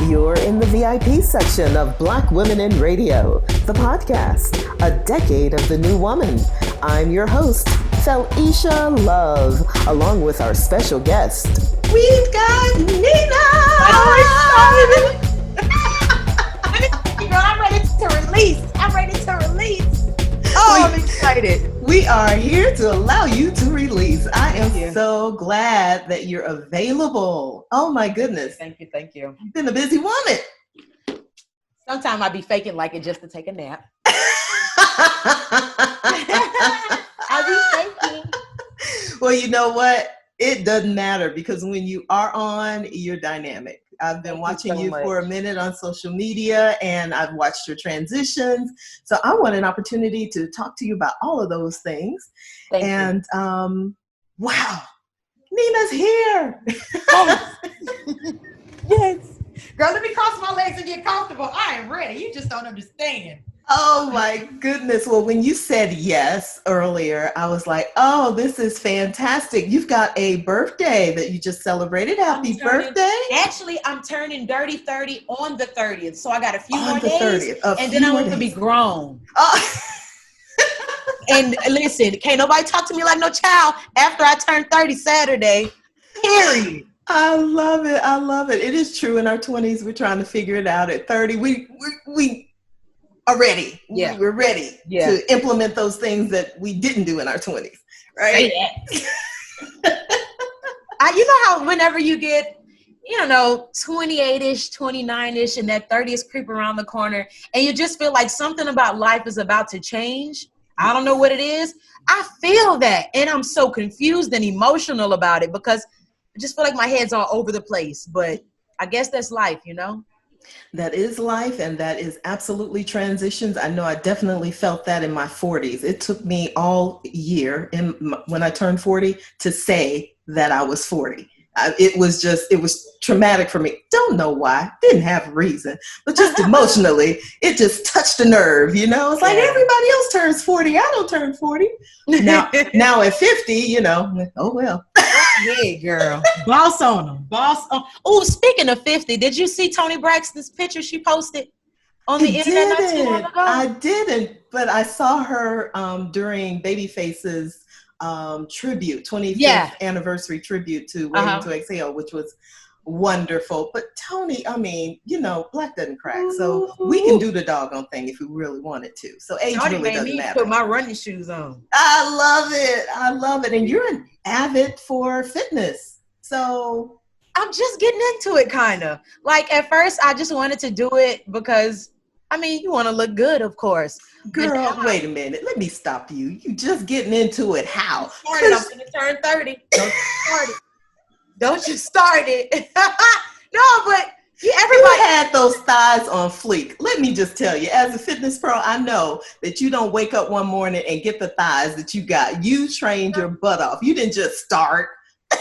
You're in the VIP section of Black Women in Radio, the podcast, a decade of the new woman. I'm your host, Felicia Love, along with our special guest. We've got Nina! I'm ready to release. Oh, I'm excited. We are here to allow you to release. I am so glad that you're available. Oh my goodness. Thank you. You've been a busy woman. Sometimes I be faking like it just to take a nap. I be faking. Well, you know what? It doesn't matter because when you are on, you're dynamic. I've been watching you for a minute on social media and I've watched your transitions. So I want an opportunity to talk to you about all of those things. Thank you. Wow, Nina's here. Oh. Yes. Girl, let me cross my legs and get comfortable. I am ready. You just don't understand. Oh my goodness. Well, when you said yes earlier, I was like, oh, this is fantastic. You've got a birthday that you just celebrated. Happy birthday. Actually, I'm turning dirty 30 on the 30th. So I got a few more days 30th, and then I want to be grown. Oh. And listen, can't nobody talk to me like no child after I turn 30 Saturday. Period. I love it. I love it. It is true. In our 20s, we're trying to figure it out. At 30, we are ready. Yeah. We're ready to implement those things that we didn't do in our 20s, right? You know how whenever you get, 28-ish, 29-ish, and that 30s creep around the corner, and you just feel like something about life is about to change. I don't know what it is. I feel that, and I'm so confused and emotional about it because I just feel like my head's all over the place. But I guess that's life, That is life, and that is absolutely transitions. I know I definitely felt that in my 40s. It took me all year when I turned 40 to say that I was 40. It was traumatic for me. Don't know why. Didn't have a reason. But just emotionally, it just touched a nerve, It's like everybody else turns 40. I don't turn 40. Now at 50, oh well. Yeah, girl. Boss on them. Oh, speaking of 50, did you see Toni Braxton's picture she posted on the internet not too long ago? I didn't, but I saw her during Babyface's tribute, 25th anniversary tribute to Waiting to Exhale, which was wonderful. But Toni, black doesn't crack, so we can do the doggone thing if we really wanted to. So age Toni really made doesn't me matter. Put my running shoes on. I love it. And you're an avid for fitness. So I'm just getting into it, kind of. Like at first, I just wanted to do it because, you want to look good, of course. Girl, wait a minute. Let me stop you. You just getting into it. How? I'm going to turn 30. Don't you start it. No, but everybody you had those thighs on fleek. Let me just tell you, as a fitness pro, I know that you don't wake up one morning and get the thighs that you got. You trained your butt off. You didn't just start.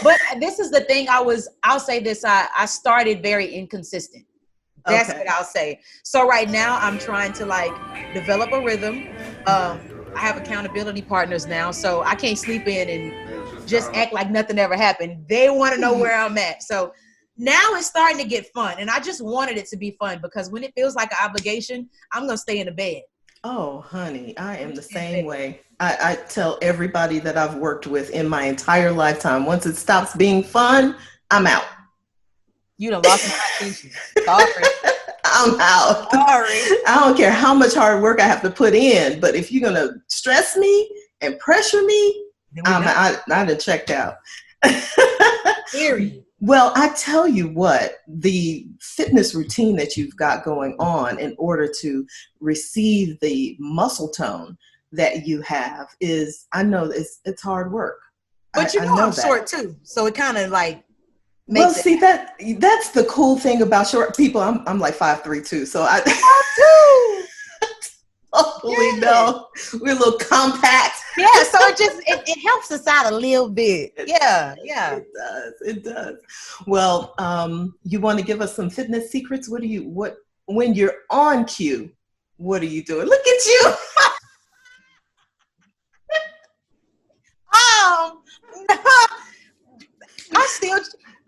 But this is the thing. I'll say this. I started very inconsistent. That's what I'll say. So right now I'm trying to develop a rhythm. I have accountability partners now, so I can't sleep in and just act like nothing ever happened. They want to know where I'm at. So now it's starting to get fun, and I just wanted it to be fun because when it feels like an obligation, I'm going to stay in the bed. Oh, honey, I am the same way. I tell everybody that I've worked with in my entire lifetime, once it stops being fun, I'm out. You done lost my attention. Sorry. I'm out. Sorry. I don't care how much hard work I have to put in, but if you're going to stress me and pressure me, I done checked out. Period. Well, I tell you what, the fitness routine that you've got going on in order to receive the muscle tone that you have is, I know it's hard work. But I'm short too, so it kind of well, see, that's the cool thing about short people. I'm like 5'3" too, so I totally know we're a little compact. Yeah, so it helps us out a little bit. Yeah. It does. Well, you want to give us some fitness secrets? When you're on cue, what are you doing? Look at you.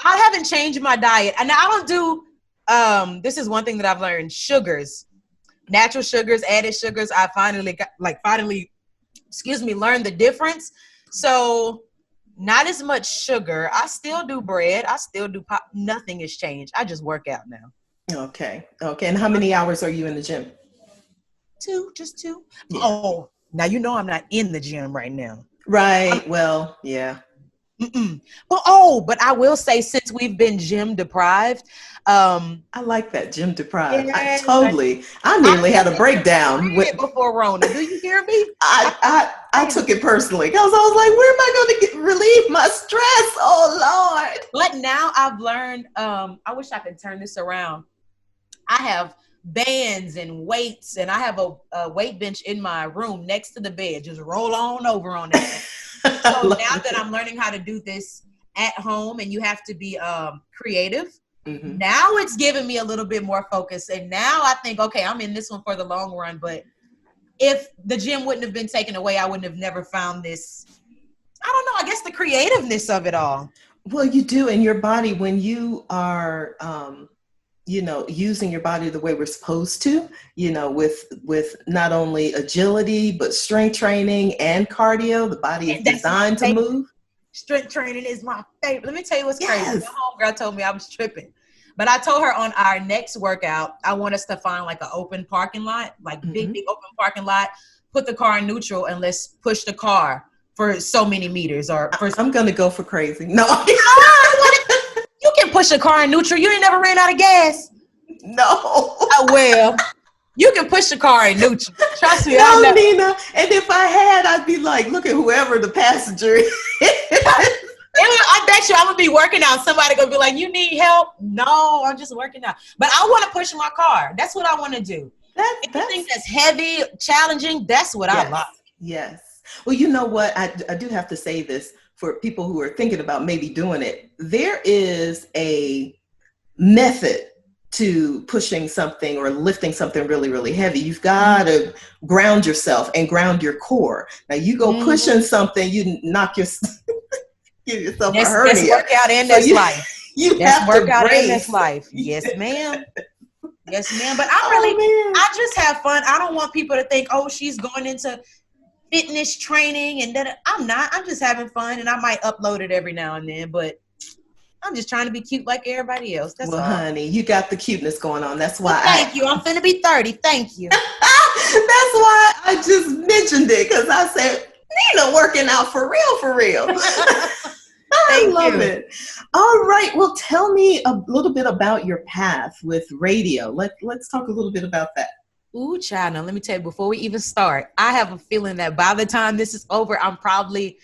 I haven't changed my diet, and I don't do This is one thing that I've learned. Sugars, natural sugars, added sugars. I finally learned the difference. So not as much sugar. I still do bread. I still do pop. Nothing has changed. I just work out now. Okay. And how many hours are you in the gym? Just two. Yeah. Oh, now you know I'm not in the gym right now. Right. Well, yeah. But I will say, since we've been gym deprived, I like that, gym deprived. Yes, I nearly had a breakdown before Rona. Do you hear me? I took it personally because I was like, where am I going to relieve my stress? Oh Lord. But now I've learned, I wish I could turn this around. I have bands and weights, and I have a weight bench in my room next to the bed. Just roll on over on it. So now that I'm learning how to do this at home, and you have to be creative, now it's giving me a little bit more focus. And now I think, okay, I'm in this one for the long run. But if the gym wouldn't have been taken away, I wouldn't have never found this. I don't know. I guess the creativeness of it all. Well, you do in your body when you are, using your body the way we're supposed to, with not only agility, but strength training and cardio. The body is designed to move. Strength training is my favorite. Let me tell you what's crazy. My homegirl told me I was tripping. But I told her on our next workout, I want us to find like an open parking lot, like big open parking lot, put the car in neutral, and let's push the car for so many meters. I'm going to go for crazy. No. You can push a car in neutral. You ain't never ran out of gas. No. Oh, well, you can push the car in neutral. Trust me. No, Nina. And if I had, I'd be like, look at whoever the passenger is. I bet you I'm going to be working out. Somebody going to be like, you need help? No, I'm just working out. But I want to push my car. That's what I want to do. Anything that's heavy, challenging, that's what I like. Yes. Well, you know what? I do have to say this for people who are thinking about maybe doing it. There is a method to pushing something or lifting something really, really heavy. You've got to ground yourself and ground your core. Now you go pushing something, you knock give yourself a hernia. That's workout in this life. That's workout in this life. Yes, ma'am. Yes, ma'am. But I just have fun. I don't want people to think, oh, she's going into fitness training, and then I'm not. I'm just having fun, and I might upload it every now and then, but I'm just trying to be cute like everybody else. That's all. Honey, you got the cuteness going on. That's why. Thank you. I'm finna be 30. Thank you. That's why I just mentioned it, because I said, Nina working out for real, for real. I love it. All right. Well, tell me a little bit about your path with radio. Let's talk a little bit about that. Ooh, child. Now, let me tell you, before we even start, I have a feeling that by the time this is over, I'm probably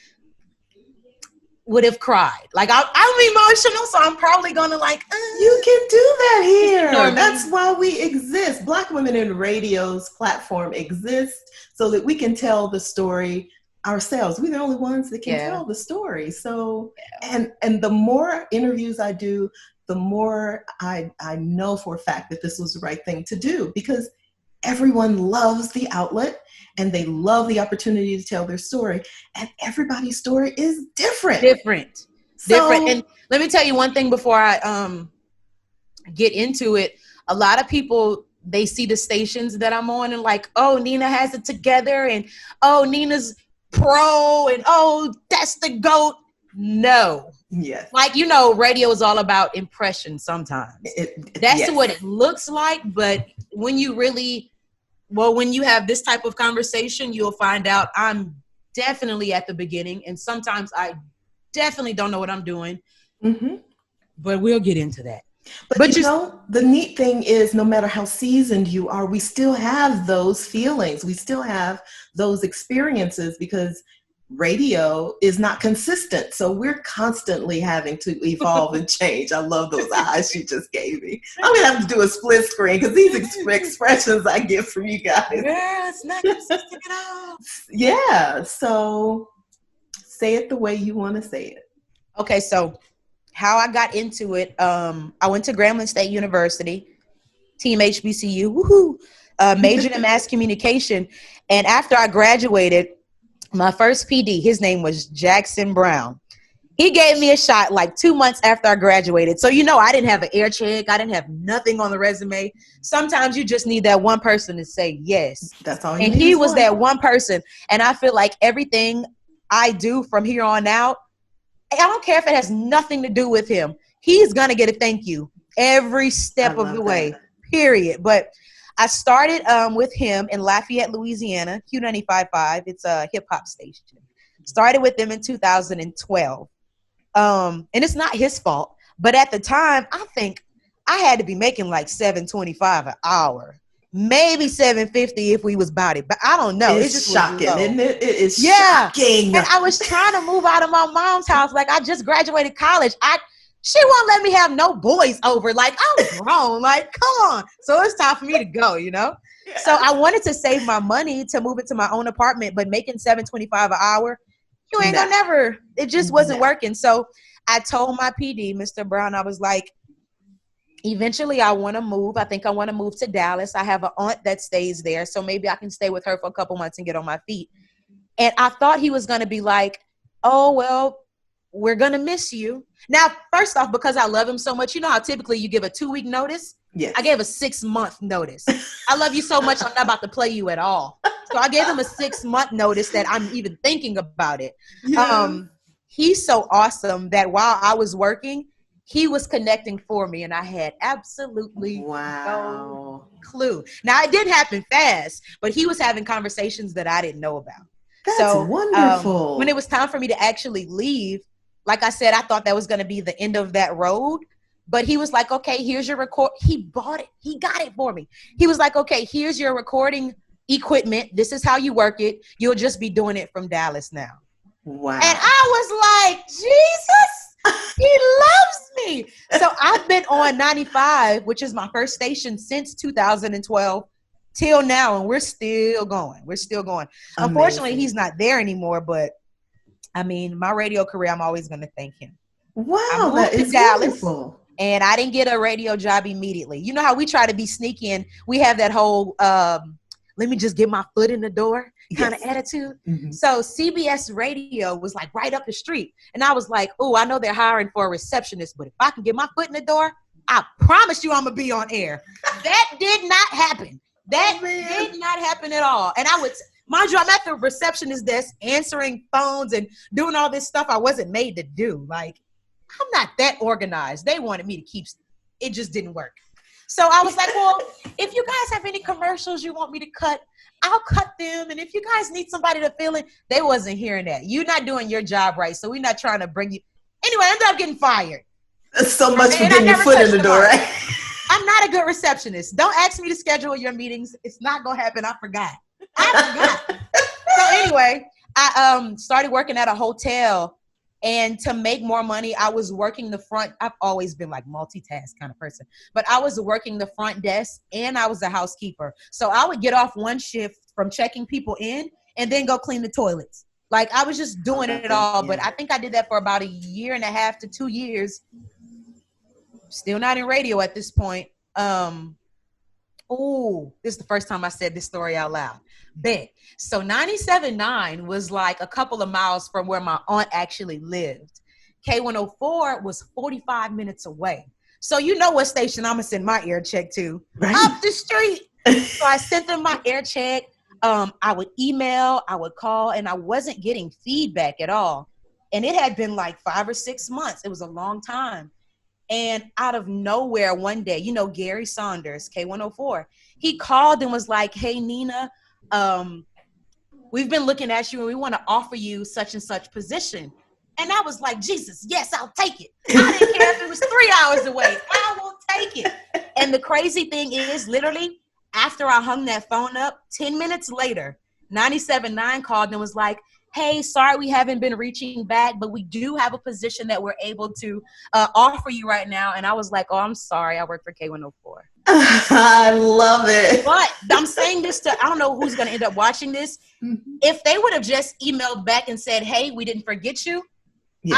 would have cried. Like, I'm emotional, so I'm probably going to You can do that here. You know That's why we exist. Black Women in Radio's platform exists so that we can tell the story ourselves. We're the only ones that can tell the story. So, and the more interviews I do, the more I know for a fact that this was the right thing to do, because everyone loves the outlet and they love the opportunity to tell their story, and everybody's story is different. Different. And let me tell you one thing before I get into it. A lot of people, they see the stations that I'm on and like, oh, Nina has it together, and oh, Nina's pro, and oh, that's the GOAT. No. Yes. Radio is all about impression sometimes. That's what it looks like, but when you when you have this type of conversation, you'll find out I'm definitely at the beginning, and sometimes I definitely don't know what I'm doing. But we'll get into that. But the neat thing is, no matter how seasoned you are, we still have those feelings. We still have those experiences, because radio is not consistent. So we're constantly having to evolve and change. I love those eyes she just gave me. I'm going to have to do a split screen, because these expressions I get from you guys. Yeah, it's not consistent at all. Yeah. So say it the way you want to say it. Okay. So how I got into it, I went to Grambling State University, Team HBCU, woohoo, majored in mass communication. And after I graduated, my first PD, his name was Jackson Brown. He gave me a shot like 2 months after I graduated. So, I didn't have an air check. I didn't have nothing on the resume. Sometimes you just need that one person to say yes. That's all you need. And he was that one person. And I feel like everything I do from here on out, I don't care if it has nothing to do with him. He's going to get a thank you every step of the way, period. But I started with him in Lafayette, Louisiana, Q95.5. It's a hip hop station. Started with them in 2012. And it's not his fault, but at the time, I think I had to be making like $7.25 an hour, maybe $7.50 if we was about it, but I don't know. It's just shocking, isn't it? It is shocking. And I was trying to move out of my mom's house. Like, I just graduated college. She won't let me have no boys over. Like, I'm grown. Like, come on. So it's time for me to go, Yeah. So I wanted to save my money to move into my own apartment, but making $7.25 an hour, you ain't gonna never. It just wasn't working. So I told my PD, Mr. Brown, I was like, eventually I want to move. I think I want to move to Dallas. I have an aunt that stays there. So maybe I can stay with her for a couple months and get on my feet. And I thought he was going to be like, oh, well, we're going to miss you. Now, first off, because I love him so much, you know how typically you give a 2-week notice? Yes. I gave a 6-month notice. I love you so much, I'm not about to play you at all. So I gave him a 6-month notice that I'm even thinking about it. Yeah. He's so awesome that while I was working, he was connecting for me, and I had absolutely no clue. Now, it didn't happen fast, but he was having conversations that I didn't know about. That's wonderful. When it was time for me to actually leave, like I said, I thought that was going to be the end of that road. But he was like, okay, here's your record. He bought it. He got it for me. He was like, okay, here's your recording equipment. This is how you work it. You'll just be doing it from Dallas now. Wow. And I was like, Jesus, he loves me. So I've been on 95, which is my first station since 2012 till now. And we're still going. Amazing. Unfortunately, he's not there anymore. But I mean, my radio career, I'm always going to thank him. Wow, that is wonderful. And I didn't get a radio job immediately. You know how we try to be sneaky and we have that whole, let me just get my foot in the door kind of attitude. Mm-hmm. So CBS radio was like right up the street. And I was like, oh, I know they're hiring for a receptionist, but if I can get my foot in the door, I promise you I'm going to be on air. That did not happen. Did not happen at all. And mind you, I'm at the receptionist desk answering phones and doing all this stuff I wasn't made to do. Like, I'm not that organized. They wanted me to keep, it just didn't work. So I was like, well, if you guys have any commercials you want me to cut, I'll cut them. And if you guys need somebody to fill in, they wasn't hearing that. You're not doing your job right. So we're not trying to bring you. Anyway, I ended up getting fired. So much for getting your foot in the door, right? I'm not a good receptionist. Don't ask me to schedule your meetings. It's not going to happen. I forgot. So anyway, I started working at a hotel. And to make more money, I was working the front. I've always been like multitask kind of person, but I was working the front desk and I was a housekeeper. So I would get off one shift from checking people in and then go clean the toilets. Like I was just doing it all. Yeah. But I think I did that for about 1.5 to 2 years. Still not in radio at this point. Oh, this is the first time I said this story out loud. Bet. So 97.9 was like a couple of miles from where my aunt actually lived. K104 was 45 minutes away. So you know what station I'm going to send my air check to? Right. Up the street. So I sent them my air check. I would email, I would call, and I wasn't getting feedback at all. And it had been like 5 or 6 months. It was a long time. And out of nowhere one day, you know, Gary Saunders, K104, he called and was like, hey, Nina, we've been looking at you and we want to offer you such and such position. And I was like, Jesus, yes, I'll take it. I didn't care if it was 3 hours away. I will take it. And the crazy thing is, literally, after I hung that phone up, 10 minutes later, 97.9 called and was like, hey, sorry we haven't been reaching back, but we do have a position that we're able to offer you right now. And I was like, oh, I'm sorry. I work for K104. I love it. But I'm saying this to, I don't know who's going to end up watching this. Mm-hmm. If they would have just emailed back and said, hey, we didn't forget you, yes.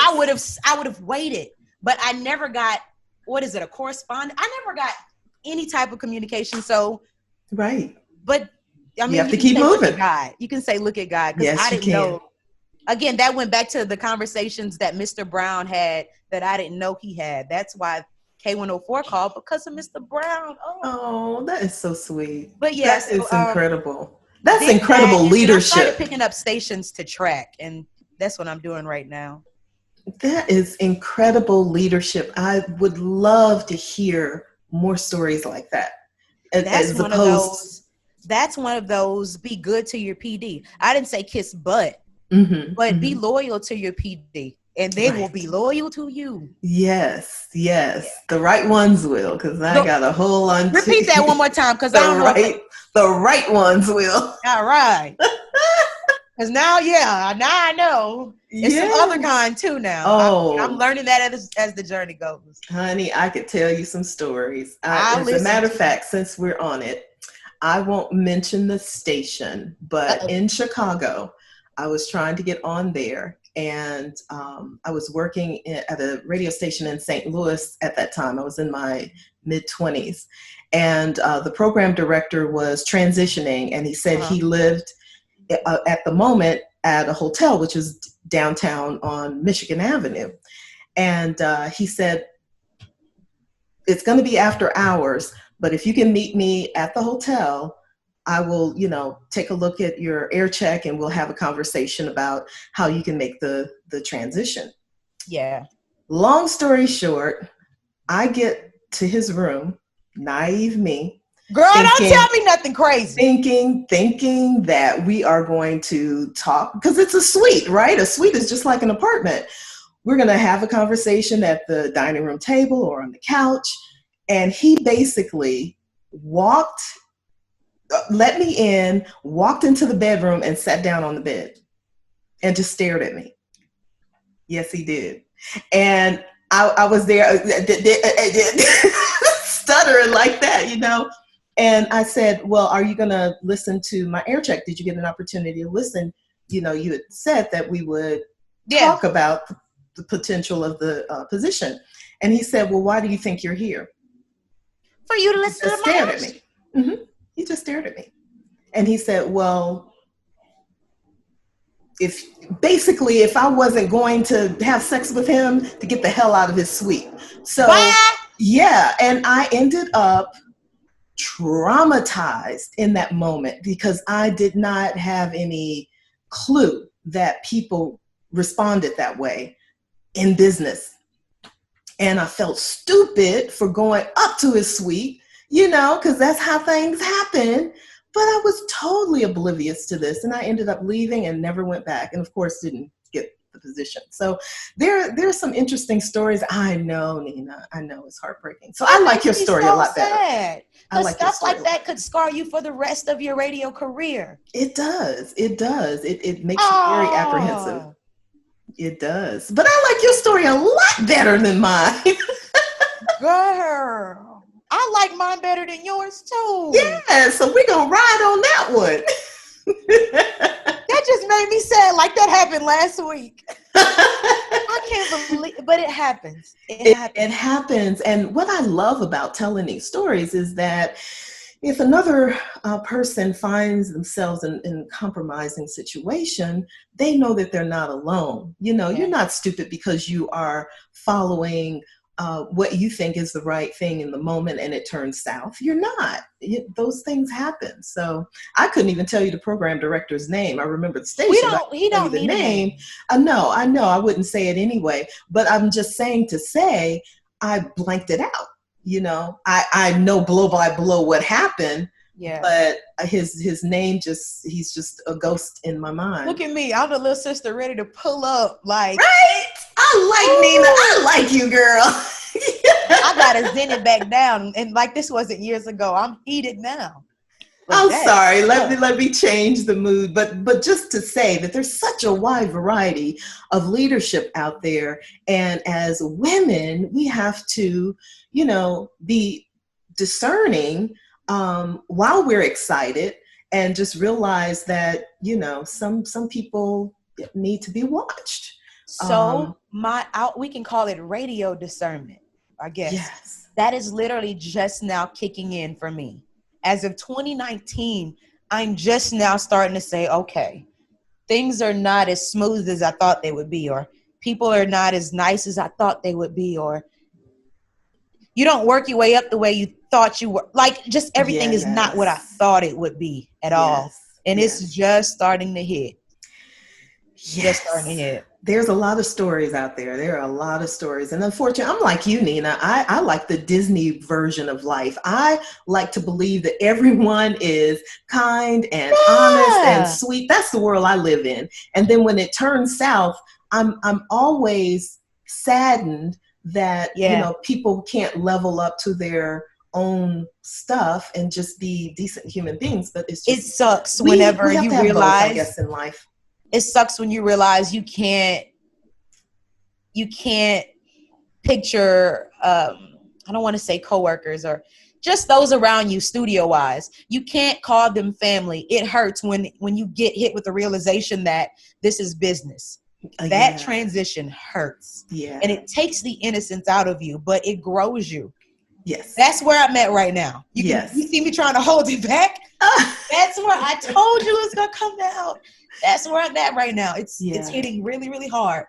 I would have waited. But I never got, a correspondent? I never got any type of communication. So, right. But I mean, you have to keep moving. God. You can say, look at God. Yes, I didn't know. again, that went back to the conversations that Mr. Brown had that I didn't know he had. That's why K104 called, because of Mr. Brown. Oh, that is so sweet. But yeah, that is incredible. That's did incredible that, and I leadership. started picking up stations to track, and that's what I'm doing right now. That is incredible leadership. I would love to hear more stories like that. That's one of those be good to your PD. I didn't say kiss butt, but be loyal to your PD, and they will be loyal to you. Yes. The right ones will, because I got a whole lot. Repeat that one more time, because I don't know. The right ones will. All right. Because now I know. It's some other kind too now. I'm learning that as the journey goes. Honey, I could tell you some stories. As a matter of fact, since we're on it, I won't mention the station, but in Chicago, I was trying to get on there, and I was working at a radio station in St. Louis at that time. I was in my mid-20s, and the program director was transitioning, and he said he lived at the moment at a hotel, which is downtown on Michigan Avenue. And he said, it's going to be after hours, but if you can meet me at the hotel, I will, take a look at your air check, and we'll have a conversation about how you can make the transition. Yeah. Long story short, I get to his room, naive me. Girl, don't tell me nothing crazy. Thinking that we are going to talk, because it's a suite, right? A suite is just like an apartment. We're going to have a conversation at the dining room table or on the couch. And he basically let me in, walked into the bedroom, and sat down on the bed and just stared at me. Yes, he did. And I was there stuttering like that, And I said, well, are you going to listen to my air check? Did you get an opportunity to listen? You had said that we would talk about the potential of the position. And he said, well, why do you think you're here? For you to listen to my stared at me. Mm-hmm. He just stared at me. And he said, well, if I wasn't going to have sex with him, to get the hell out of his suite. So, yeah. And I ended up traumatized in that moment, because I did not have any clue that people responded that way in business. And I felt stupid for going up to his suite, because that's how things happen. But I was totally oblivious to this, and I ended up leaving and never went back, and of course didn't get the position. So there's some interesting stories. I know, Nina. I know it's heartbreaking. So I like your story a lot better. Because stuff like that could scar you for the rest of your radio career. It does. It makes you very apprehensive. It does. But I like your story a lot better than mine. Girl, I like mine better than yours too. Yeah, so we're going to ride on that one. That just made me sad, like that happened last week. I can't believe, but it happens. It happens. And what I love about telling these stories is that if another person finds themselves in a compromising situation, they know that they're not alone. You're not stupid because you are following what you think is the right thing in the moment and it turns south. You're not. Those things happen. So I couldn't even tell you the program director's name. I remember the station. He don't need the name. No, I know. I wouldn't say it anyway. But I'm just saying to say I blanked it out. I know blow by blow what happened. Yeah. But his name he's just a ghost in my mind. Look at me. I'm the little sister ready to pull up like. Right? Nina. I like you, girl. I gotta zen it back down. And like this wasn't years ago. I'm heated now. I'm sorry. Let me change the mood. But just to say that there's such a wide variety of leadership out there. And as women, we have to, be discerning while we're excited, and just realize that, some people need to be watched. So we can call it radio discernment, I guess. Yes. That is literally just now kicking in for me. As of 2019, I'm just now starting to say, okay, things are not as smooth as I thought they would be, or people are not as nice as I thought they would be, or you don't work your way up the way you thought you were. Like, just everything is not what I thought it would be at all. And it's just starting to hit. Just starting to hit. There's a lot of stories out there. There are a lot of stories. And unfortunately, I'm like you, Nina. I like the Disney version of life. I like to believe that everyone is kind and honest and sweet. That's the world I live in. And then when it turns south, I'm always saddened that people can't level up to their own stuff and just be decent human beings. But it's just, it sucks whenever you realize both, I guess, in life. It sucks when you realize you can't picture I don't want to say coworkers or just those around you studio wise. You can't call them family. It hurts when you get hit with the realization that this is business. That transition hurts. Yeah. And it takes the innocence out of you, but it grows you. Yes. That's where I'm at right now. You see me trying to hold it back? That's where I told you it's going to come out. That's where I'm at right now. It's hitting really, really hard.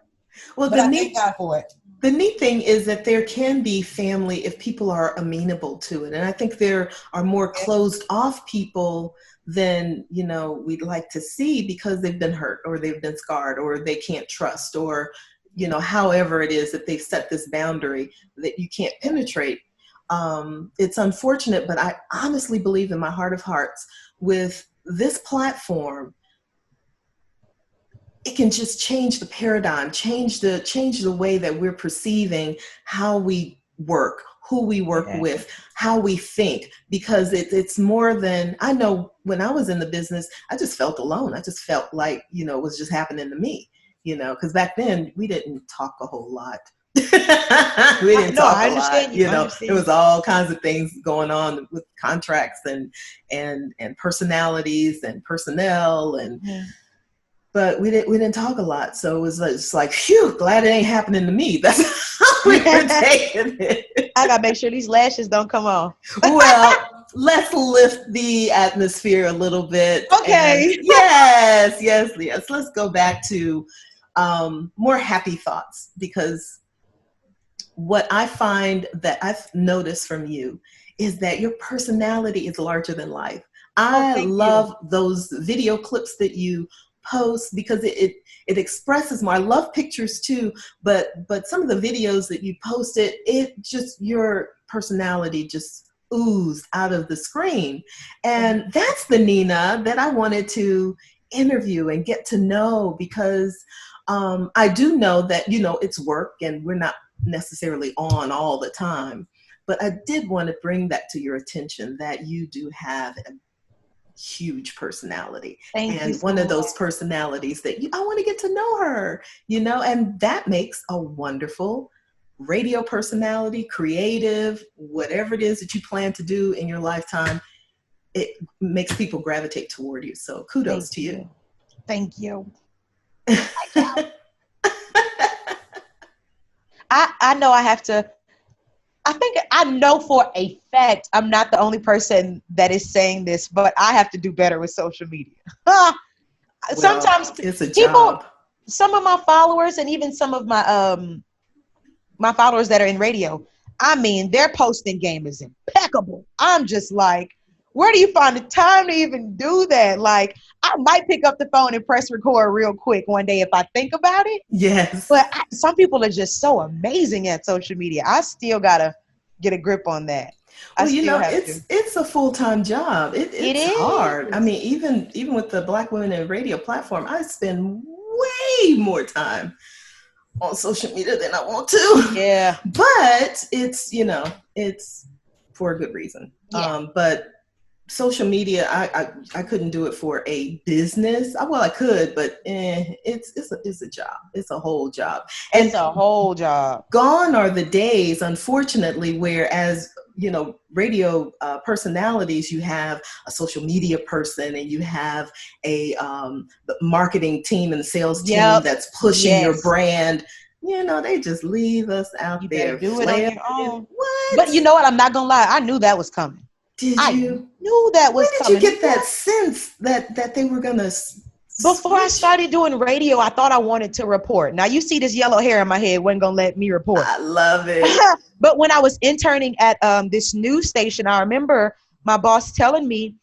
Well, I thank God for it. The neat thing is that there can be family if people are amenable to it. And I think there are more closed off people than, we'd like to see because they've been hurt or they've been scarred or they can't trust or, however it is that they've set this boundary that you can't penetrate. It's unfortunate, but I honestly believe in my heart of hearts with this platform, it can just change the paradigm, change the way that we're perceiving how we work, who we work with, how we think, because it's more than, I know when I was in the business, I just felt alone. I just felt like, it was just happening to me, because back then we didn't talk a whole lot. We didn't talk a lot. There was all kinds of things going on with contracts and personalities and personnel and but we didn't talk a lot. So it was just like, phew, glad it ain't happening to me. That's how we were taking it. I gotta make sure these lashes don't come off. Well, let's lift the atmosphere a little bit. Okay. And yes. Let's go back to more happy thoughts, because what I find that I've noticed from you is that your personality is larger than life. I love those video clips that you post because it expresses more. I love pictures too, but some of the videos that you posted, it just, your personality just oozed out of the screen. And that's the Nina that I wanted to interview and get to know, because I do know that, it's work and we're not necessarily on all the time, but I did want to bring that to your attention that you do have a huge personality. And one of those personalities that I want to get to know her, and that makes a wonderful radio personality, creative, whatever it is that you plan to do in your lifetime. It makes people gravitate toward you. So kudos to you. Thank you. I know I have to, I think I know for a fact I'm not the only person that is saying this, but I have to do better with social media. Sometimes it's a people, job. Some of my followers and even some of my my followers that are in radio, I mean, their posting game is impeccable. I'm just like, where do you find the time to even do that? Like, I might pick up the phone and press record real quick one day if I think about it. Yes. But some people are just so amazing at social media. I still got to get a grip on that. Well, it's a full-time job. It's hard. I mean, even with the Black Women in Radio platform, I spend way more time on social media than I want to. Yeah. But it's for a good reason. Yeah. But social media, I couldn't do it for a business. Well, I could, but it's a job. It's a whole job. And it's a whole job. Gone are the days, unfortunately, whereas radio personalities, you have a social media person and you have a the marketing team and the sales team that's pushing your brand. They just leave us out there. Do it on your own. What? But you know what? I'm not gonna lie. I knew that was coming. Did you? I knew that was coming. Where did you get that sense that they were gonna Before I started doing radio, I thought I wanted to report. Now you see this yellow hair in my head wasn't gonna let me report. I love it. But when I was interning at this news station, I remember my boss telling me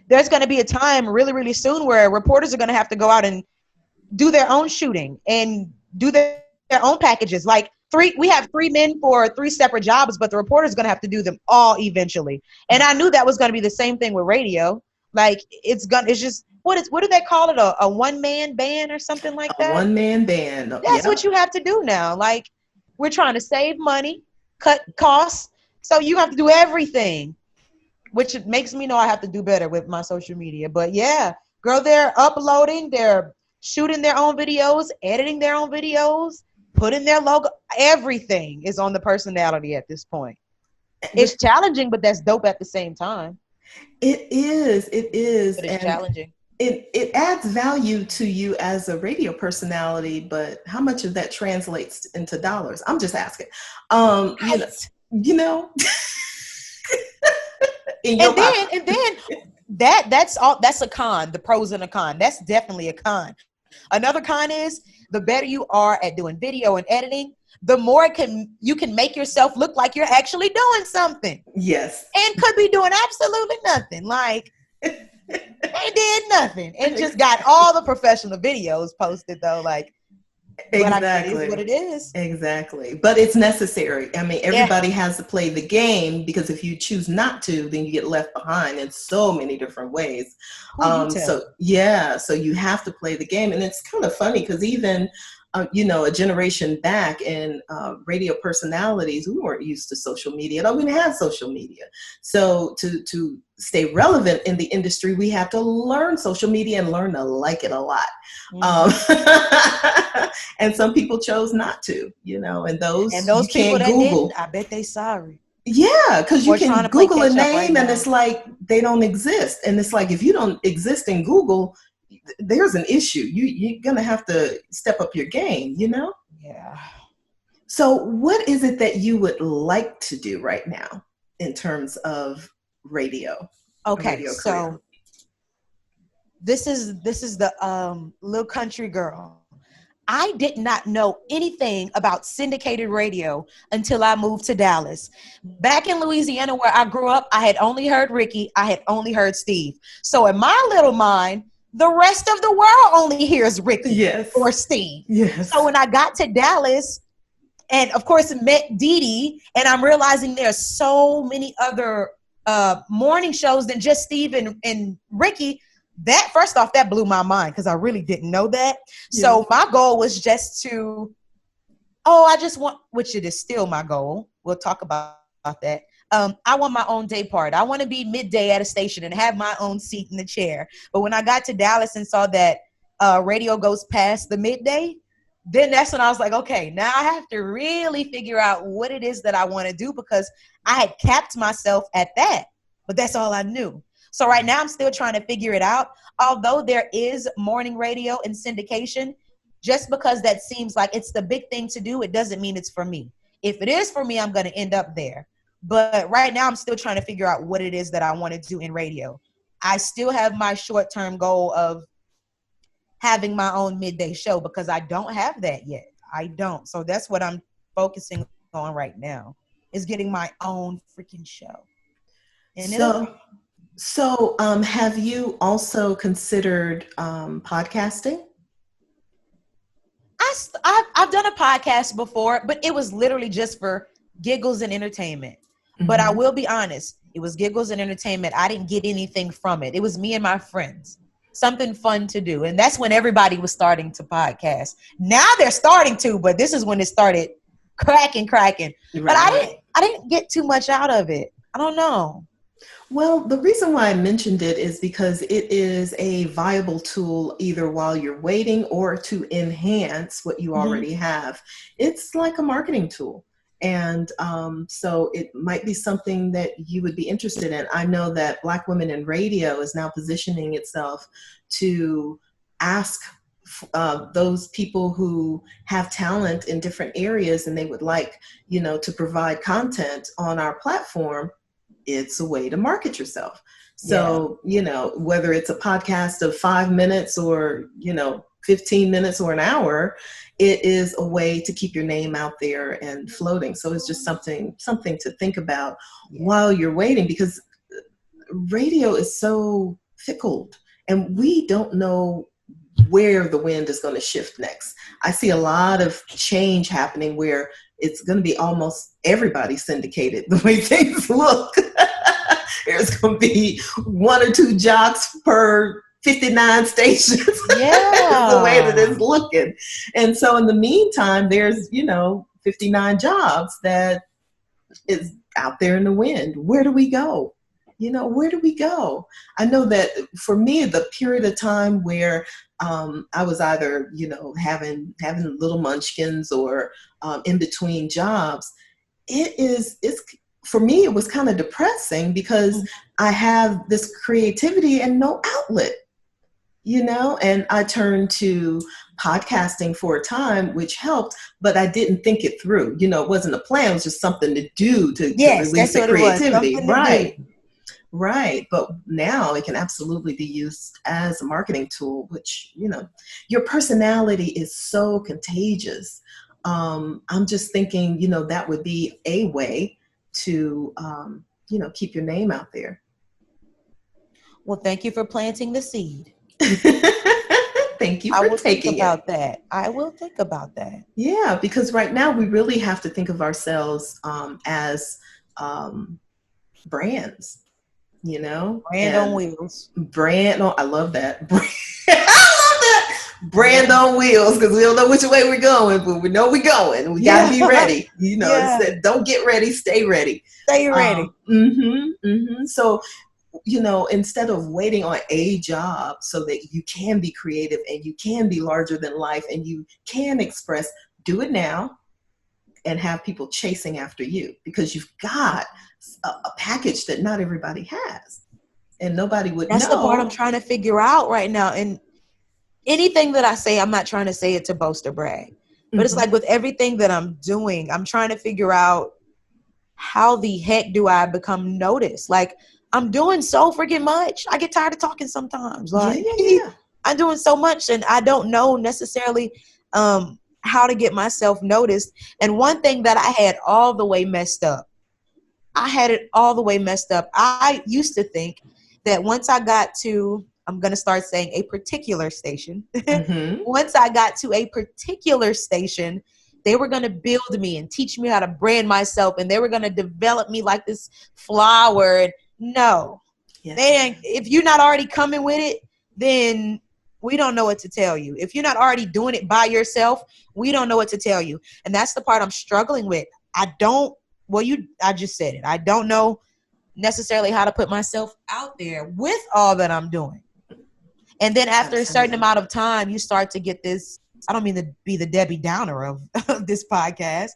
there's going to be a time really, really soon where reporters are going to have to go out and do their own shooting and do their own packages. Like we have 3 men for 3 separate jobs, but the reporter's going to have to do them all eventually. And I knew that was going to be the same thing with radio. Like it's just, what do they call it? A one-man band or something like that? A one-man band. That's what you have to do now. Like we're trying to save money, cut costs. So you have to do everything, which makes me know I have to do better with my social media. But yeah, girl, they're uploading, they're shooting their own videos, editing their own videos, putting their logo. Everything is on the personality at this point. It's challenging, but that's dope at the same time. It is. But it's challenging. It adds value to you as a radio personality, but how much of that translates into dollars? I'm just asking. You know. And then that's a con, the pros and a con. That's definitely a con. Another con is the better you are at doing video and editing, the more you can make yourself look like you're actually doing something. Yes. And could be doing absolutely nothing. Like they did nothing and just got all the professional videos posted though. Like exactly. It is what it is. Exactly. But it's necessary. I mean, everybody has to play the game, because if you choose not to, then you get left behind in so many different ways. So you have to play the game. And it's kind of funny because even a generation back in radio personalities, we weren't used to social media. We didn't have social media. So to stay relevant in the industry, we have to learn social media and learn to like it a lot. And some people chose not to, and those people that Google. didn't, I bet they sorry. Yeah, because you can Google a name and it's like they don't exist. And it's like, if you don't exist in Google, there's an issue. You're going to have to step up your game, Yeah. So what is it that you would like to do right now in terms of radio? Okay, so this is the little country girl. I did not know anything about syndicated radio until I moved to Dallas. Back in Louisiana, where I grew up, I had only heard Ricky. I had only heard Steve. So in my little mind, the rest of the world only hears Ricky or Steve. Yes. So when I got to Dallas, and of course met Dee Dee, and I'm realizing there's so many other morning shows than just Steve and Ricky. That, first off, that blew my mind because I really didn't know that. Yes. So my goal was just which it is still my goal. We'll talk about that. I want my own day part. I want to be midday at a station and have my own seat in the chair. But when I got to Dallas and saw that radio goes past the midday, then that's when I was like, okay, now I have to really figure out what it is that I want to do, because I had capped myself at that, but that's all I knew. So right now I'm still trying to figure it out. Although there is morning radio and syndication, just because that seems like it's the big thing to do, it doesn't mean it's for me. If it is for me, I'm going to end up there. But right now I'm still trying to figure out what it is that I want to do in radio. I still have my short-term goal of having my own midday show, because I don't have that yet. I don't. So that's what I'm focusing on right now, is getting my own freaking show. And So have you also considered podcasting? I've done a podcast before, but it was literally just for giggles and entertainment. Mm-hmm. But I will be honest, it was giggles and entertainment. I didn't get anything from it. It was me and my friends. Something fun to do. And that's when everybody was starting to podcast. Now they're starting to, but this is when it started cracking. Right. But I didn't get too much out of it. I don't know. Well, the reason why I mentioned it is because it is a viable tool either while you're waiting or to enhance what you already have. It's like a marketing tool. And so it might be something that you would be interested in. I know that Black Women in Radio is now positioning itself to ask those people who have talent in different areas and they would like, to provide content on our platform. It's a way to market yourself. So, whether it's a podcast of 5 minutes or, 15 minutes or an hour, it is a way to keep your name out there and floating. So it's just something to think about while you're waiting, because radio is so fickle and we don't know where the wind is going to shift next. I see a lot of change happening where it's going to be almost everybody syndicated the way things look. There's going to be 1 or 2 jocks per 59 stations. Yeah. The way that it's looking. And so in the meantime, there's, 59 jobs that is out there in the wind. Where do we go? Where do we go? I know that for me, the period of time where I was either, having little munchkins or in between jobs, it's for me, it was kind of depressing because I have this creativity and no outlet, and I turned to podcasting for a time, which helped, but I didn't think it through. It wasn't a plan. It was just something to do to release the creativity. Right. But now it can absolutely be used as a marketing tool, which, your personality is so contagious. I'm just thinking, that would be a way to, keep your name out there. Well, thank you for planting the seed. Thank you for taking it. I will think about that. Yeah, because right now we really have to think of ourselves as brands. Brand on wheels. I love that. I love that. Brand on wheels, because we don't know which way we're going, but we know we're going. We got to be ready. It said, don't get ready, stay ready. Stay ready. So, instead of waiting on a job so that you can be creative and you can be larger than life and you can express, do it now and have people chasing after you, because you've got a package that not everybody has and nobody would know. That's the part I'm trying to figure out right now. And anything that I say, I'm not trying to say it to boast or brag, but it's like with everything that I'm doing, I'm trying to figure out how the heck do I become noticed? Like, I'm doing so freaking much. I get tired of talking sometimes. Like, I'm doing so much and I don't know necessarily how to get myself noticed. And one thing that I had all the way messed up, I used to think that once I got to, I'm going to start saying a particular station. Once I got to a particular station, they were going to build me and teach me how to brand myself. And they were going to develop me like this flower. And no, they ain't. If you're not already coming with it, then we don't know what to tell you. If you're not already doing it by yourself, we don't know what to tell you. And that's the part I'm struggling with. I just said it. I don't know necessarily how to put myself out there with all that I'm doing. And then after a certain amount of time, you start to get this, I don't mean to be the Debbie Downer of this podcast,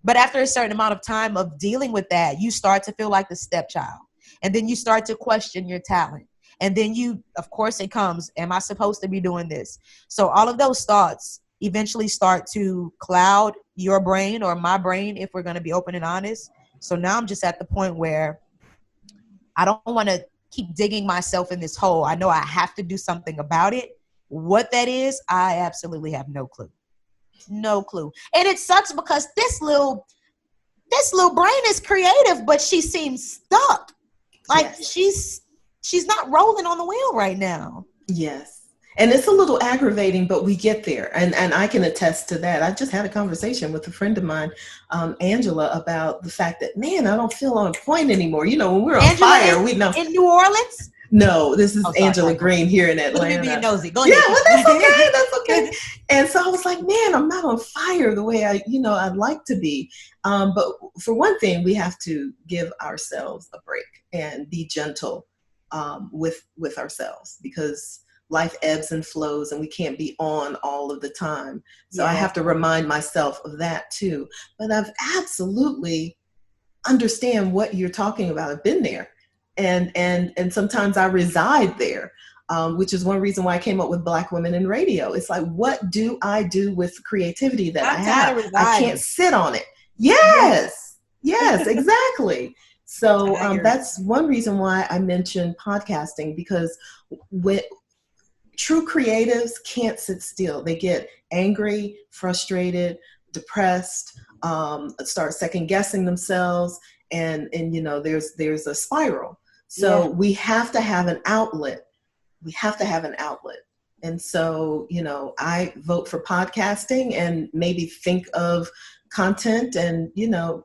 but after a certain amount of time of dealing with that, you start to feel like the stepchild. And then you start to question your talent. And then of course it comes, am I supposed to be doing this? So all of those thoughts eventually start to cloud your brain or my brain, if we're going to be open and honest. So now I'm just at the point where I don't want to keep digging myself in this hole. I know I have to do something about it. What that is, I absolutely have no clue. No clue. And it sucks because this little brain is creative, but she seems stuck. Like she's not rolling on the wheel right now. Yes. And it's a little aggravating, but we get there. And I can attest to that. I just had a conversation with a friend of mine, Angela, about the fact that, man, I don't feel on point anymore. When we're on fire, we know. In New Orleans? No, this is Angela Green here in Atlanta. Let me be nosy. Go ahead. Yeah, well, that's okay. That's okay. And so I was like, man, I'm not on fire the way I'd like to be. But for one thing, we have to give ourselves a break and be gentle with ourselves, because life ebbs and flows and we can't be on all of the time. So I have to remind myself of that too. But I've absolutely understand what you're talking about. I've been there. And sometimes I reside there, which is one reason why I came up with Black Women in Radio. It's like, what do I do with creativity that I have? I can't sit on it. Yes, exactly. So that's one reason why I mentioned podcasting, because when true creatives can't sit still, they get angry, frustrated, depressed, start second guessing themselves, and there's a spiral. So we have to have an outlet. We have to have an outlet. And so, I vote for podcasting, and maybe think of content and,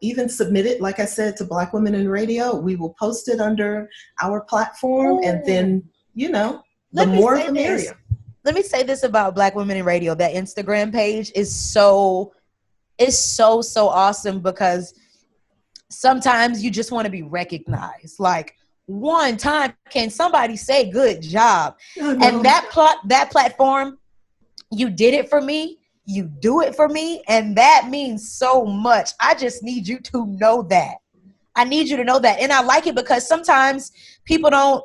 even submit it, like I said, to Black Women in Radio. We will post it under our platform, and then, the more the merrier. Let me say this about Black Women in Radio. That Instagram page is so awesome, because sometimes you just want to be recognized. Like, one time, can somebody say good job? And that platform, you did it for me, you do it for me, and that means so much. I just need you to know that. I need you to know that. And I like it because sometimes people don't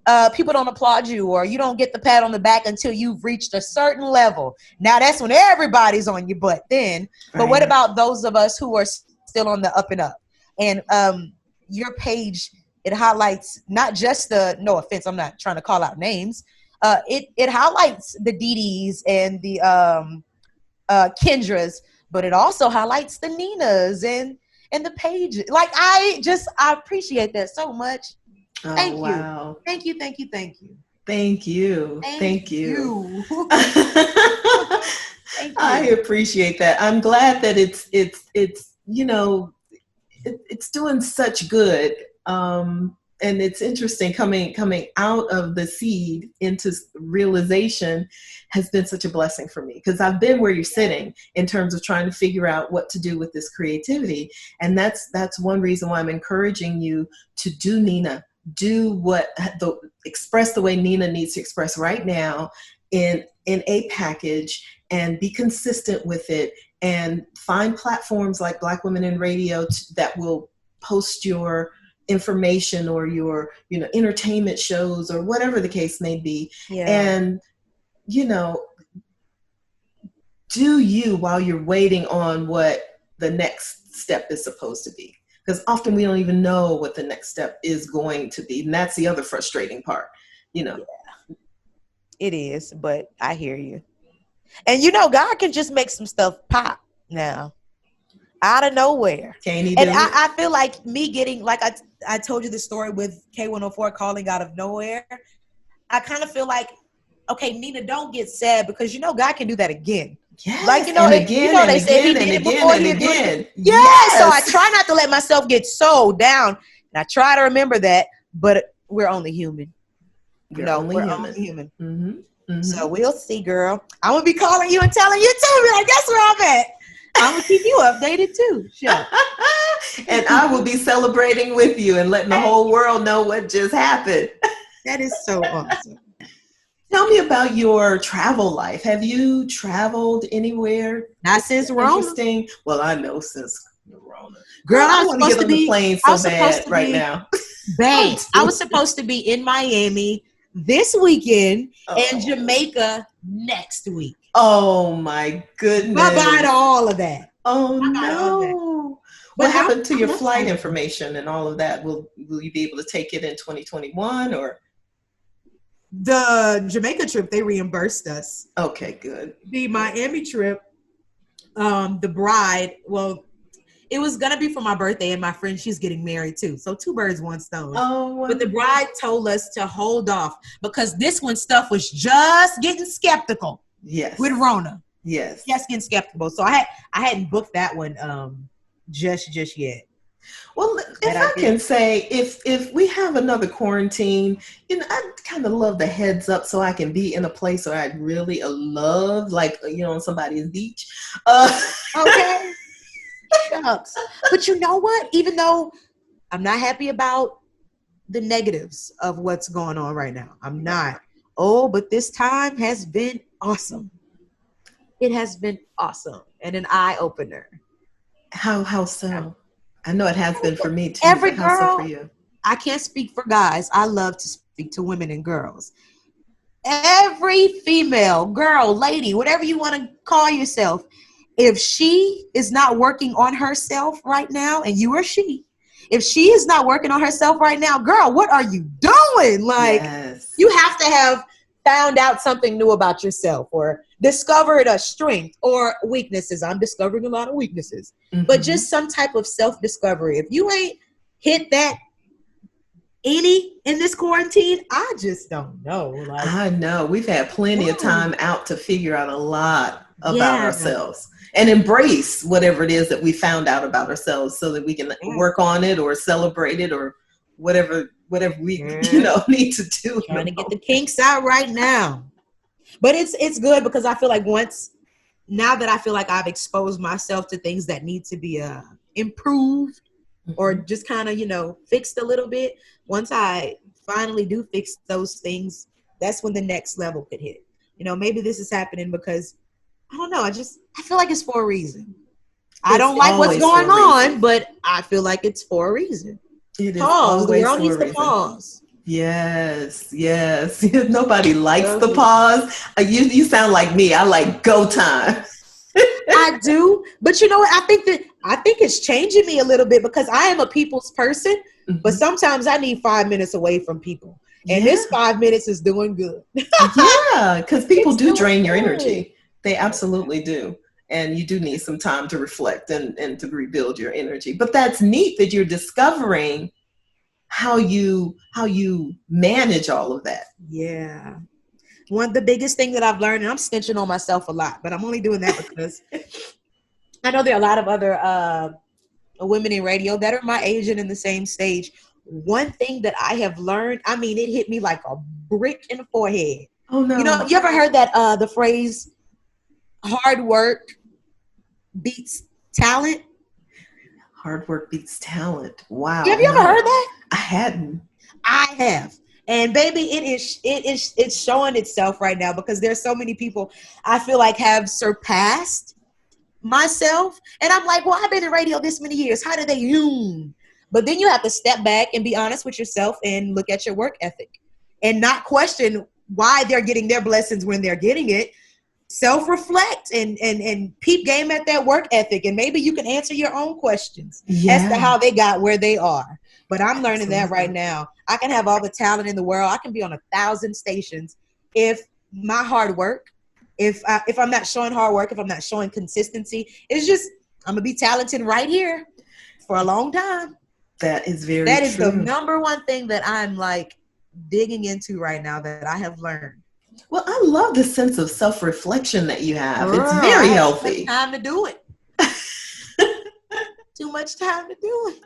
applaud you, or you don't get the pat on the back until you've reached a certain level. Now that's when everybody's on your butt then. But what about those of us who are still on the up and up? And your page, it highlights not just no offense, I'm not trying to call out names. It highlights the Dee and the Kendras, but it also highlights the Ninas and the Paige. Like, I appreciate that so much. Thank you. Wow. Thank you. Thank you. Thank you. Thank you. I appreciate that. I'm glad that it's doing such good. And it's interesting, coming out of the seed into realization has been such a blessing for me, because I've been where you're sitting in terms of trying to figure out what to do with this creativity. And that's one reason why I'm encouraging you to do Nina. Do express the way Nina needs to express right now in a package, and be consistent with it, and find platforms like Black Women in Radio that will post your information, or your entertainment shows, or whatever the case may be. And do you while you're waiting on what the next step is supposed to be. Because often we don't even know what the next step is going to be. And that's the other frustrating part, Yeah. It is, but I hear you. And God can just make some stuff pop now, out of nowhere. Can he do it? I feel like me getting, like I told you the story with K104 calling out of nowhere. I kind of feel like, okay, Nina, don't get sad, because God can do that again. Yes, like and again, and they again, said he and did it again, before. and again. Yes. So I try not to let myself get so down, and I try to remember that. But we're only human. We're only human. Mm-hmm. Mm-hmm. So we'll see, girl. I'm gonna be calling you and telling you too. Be like, guess where I'm at. I'm gonna keep you updated too. Sure. And I will be celebrating with you and letting the whole world know what just happened. That is so awesome. Tell me about your travel life. Have you traveled anywhere? Not since Rona. Interesting. Well, I know since Rona. Girl, I want to get on the plane so bad right now. Babe, I was supposed to be in Miami this weekend and Jamaica next week. Oh my goodness. Bye-bye to all of that. Oh no. What happened to your flight information and all of that? Will you be able to take it in 2021 or? The Jamaica trip, they reimbursed us. Okay, good. The Miami trip, the bride, well, it was going to be for my birthday, and my friend, she's getting married too. So 2 birds, 1 stone. Oh, but the bride told us to hold off because this one stuff was just getting skeptical. Yes. With Rona. Yes. Just getting skeptical. So I hadn't booked that one just yet. Well, if I can say, if we have another quarantine, I kind of love the heads up so I can be in a place where I really love, like, on somebody's beach. Okay. Shucks. But you know what? Even though I'm not happy about the negatives of what's going on right now, I'm not. Oh, but this time has been awesome. It has been awesome and an eye opener. How so? I know it has been for me too. Every girl, how so for you? I can't speak for guys. I love to speak to women and girls. Every female, girl, lady, whatever you want to call yourself, if she is not working on herself right now, and you or she, If she is not working on herself right now, girl, what are you doing? Like, you have to have found out something new about yourself or discovered a strength or weaknesses. I'm discovering a lot of weaknesses, but just some type of self-discovery. If you ain't hit that any in this quarantine, I just don't know. Like, I know we've had plenty of time out to figure out a lot about ourselves and embrace whatever it is that we found out about ourselves so that we can work on it or celebrate it or whatever we need to do. Trying to get the kinks out right now. But it's good because I feel like now that I feel like I've exposed myself to things that need to be improved or just kind of, fixed a little bit. Once I finally do fix those things, that's when the next level could hit. Maybe this is happening because, I don't know, I feel like it's for a reason. I don't like what's going on, but I feel like it's for a reason. It pause. The world needs to pause. Yes. Nobody likes the pause. You sound like me. I like go time. I do, but you know what? I think it's changing me a little bit because I am a people's person, but sometimes I need 5 minutes away from people, and this 5 minutes is doing good. Yeah, because people do drain your energy. They absolutely do. And you do need some time to reflect and to rebuild your energy. But that's neat that you're discovering how you manage all of that. Yeah. The biggest thing that I've learned, and I'm snitching on myself a lot, but I'm only doing that because I know there are a lot of other women in radio that are my age and in the same stage. One thing that I have learned, it hit me like a brick in the forehead. Oh, no. You ever heard that the phrase, hard work beats talent? Hard work beats talent. Wow. Have you ever heard that? I hadn't. I have. And baby, it's showing itself right now because there's so many people I feel like have surpassed myself. And I'm like, well, I've been in radio this many years. How did they? But then you have to step back and be honest with yourself and look at your work ethic and not question why they're getting their blessings when they're getting it. Self-reflect and peep game at that work ethic, and maybe you can answer your own questions as to how they got where they are. But I'm learning that right now. I can have all the talent in the world. I can be on 1,000 stations if my hard work, if I'm not showing hard work, if I'm not showing consistency, it's just I'm gonna be talented right here for a long time. That is very That is true. the number one thing that I'm like digging into right now that I have learned. Well, I love the sense of self-reflection that you have. It's very healthy. Time to do it. Too much time to do it.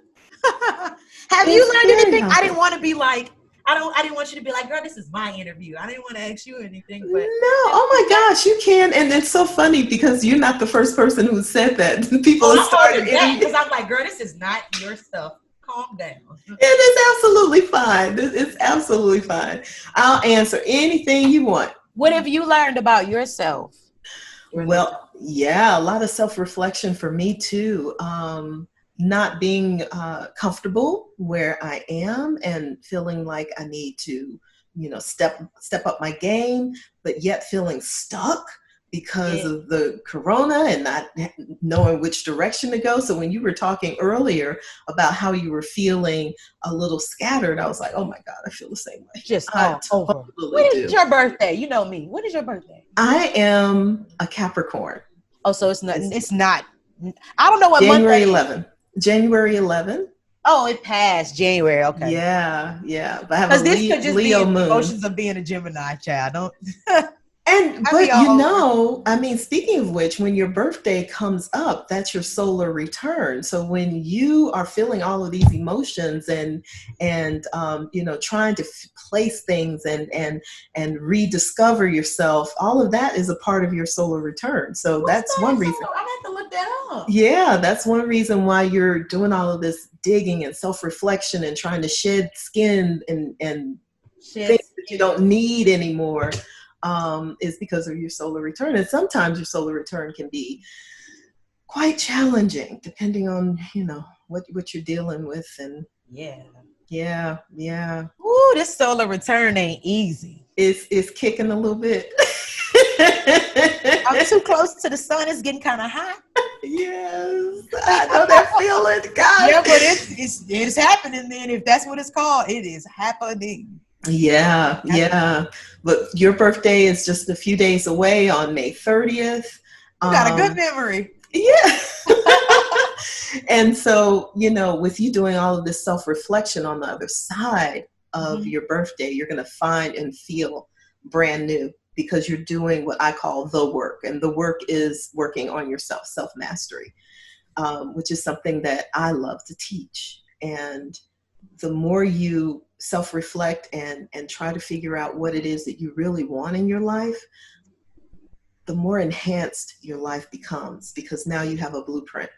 Have you learned anything? Healthy. I didn't want to be like, I didn't want you to be like, girl, this is my interview. I didn't want to ask you anything. But no, oh my gosh, you can. And it's so funny because you're not the first person who said that. People started because I'm like, girl, this is not your stuff. Calm down. It is absolutely fine. It's absolutely fine. I'll answer anything you want. What have you learned about yourself? Well, a lot of self-reflection for me too. Not being comfortable where I am and feeling like I need to, step up my game, but yet feeling stuck because of the corona and not knowing which direction to go. So when you were talking earlier about how you were feeling a little scattered, I was like, oh my God, I feel the same way. Just over. When is your birthday? You know me. When is your birthday? I am a Capricorn. Oh, so it's not, I don't know what January month. 11. January 11. Oh, it passed January. Okay. Yeah. But I have a this could just Leo be moon. Emotions of being a Gemini child. Don't. But speaking of which, when your birthday comes up, that's your solar return. So when you are feeling all of these emotions and trying to place things and rediscover yourself, all of that is a part of your solar return. So that's one reason. I'm going to have to look that up. Yeah, that's one reason why you're doing all of this digging and self-reflection and trying to shed skin and things that you don't need anymore. Is because of your solar return. And sometimes your solar return can be quite challenging depending on, what you're dealing with. And yeah. Ooh, this solar return ain't easy. It's kicking a little bit. I'm too close to the sun. It's getting kind of hot. Yes, I know that feeling, God. Yeah, but it's happening then. If that's what it's called, it is happening. Yeah, yeah. But your birthday is just a few days away on May 30th. You got a good memory. Yeah. And so, with you doing all of this self-reflection on the other side of your birthday, you're going to find and feel brand new because you're doing what I call the work. And the work is working on yourself, self-mastery, which is something that I love to teach. And the more you self-reflect and try to figure out what it is that you really want in your life, the more enhanced your life becomes, because now you have a blueprint.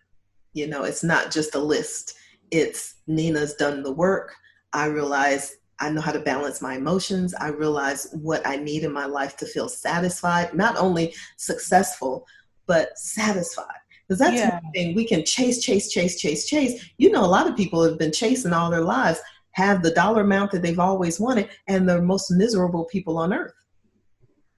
It's not just a list. It's Nina's done the work. I realize I know how to balance my emotions. I realize what I need in my life to feel satisfied, not only successful, but satisfied. Because that's one thing, we can chase. A lot of people have been chasing all their lives, have the dollar amount that they've always wanted, and the most miserable people on earth.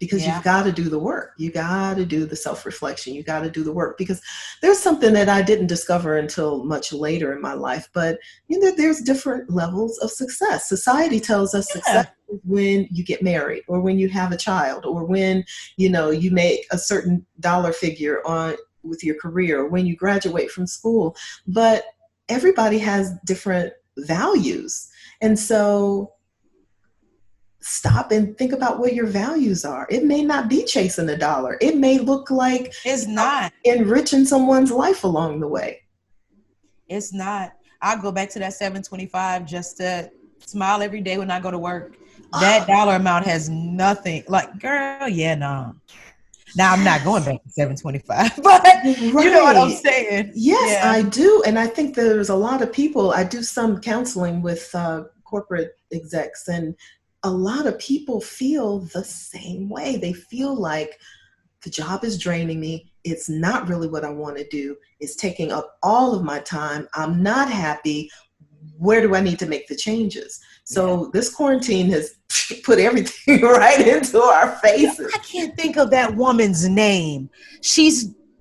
Because you've got to do the work. You got to do the self-reflection. You got to do the work, because there's something that I didn't discover until much later in my life. But there's different levels of success. Society tells us success is when you get married, or when you have a child, or when you make a certain dollar figure with your career, or when you graduate from school. But everybody has different values, and so stop and think about what your values are. It may not be chasing a dollar. It may look like it's not enriching someone's life along the way. It's not. I'll go back to that $7.25 just to smile every day when I go to work. That dollar amount has nothing. Like, girl, no. Now I'm not going back to $7.25, but you know what I'm saying. Yes, I do. And I think there's a lot of people, I do some counseling with corporate execs, and a lot of people feel the same way. They feel like the job is draining me. It's not really what I want to do. It's taking up all of my time. I'm not happy. Where do I need to make the changes? So this quarantine has put everything right into our faces. I can't think of that woman's name.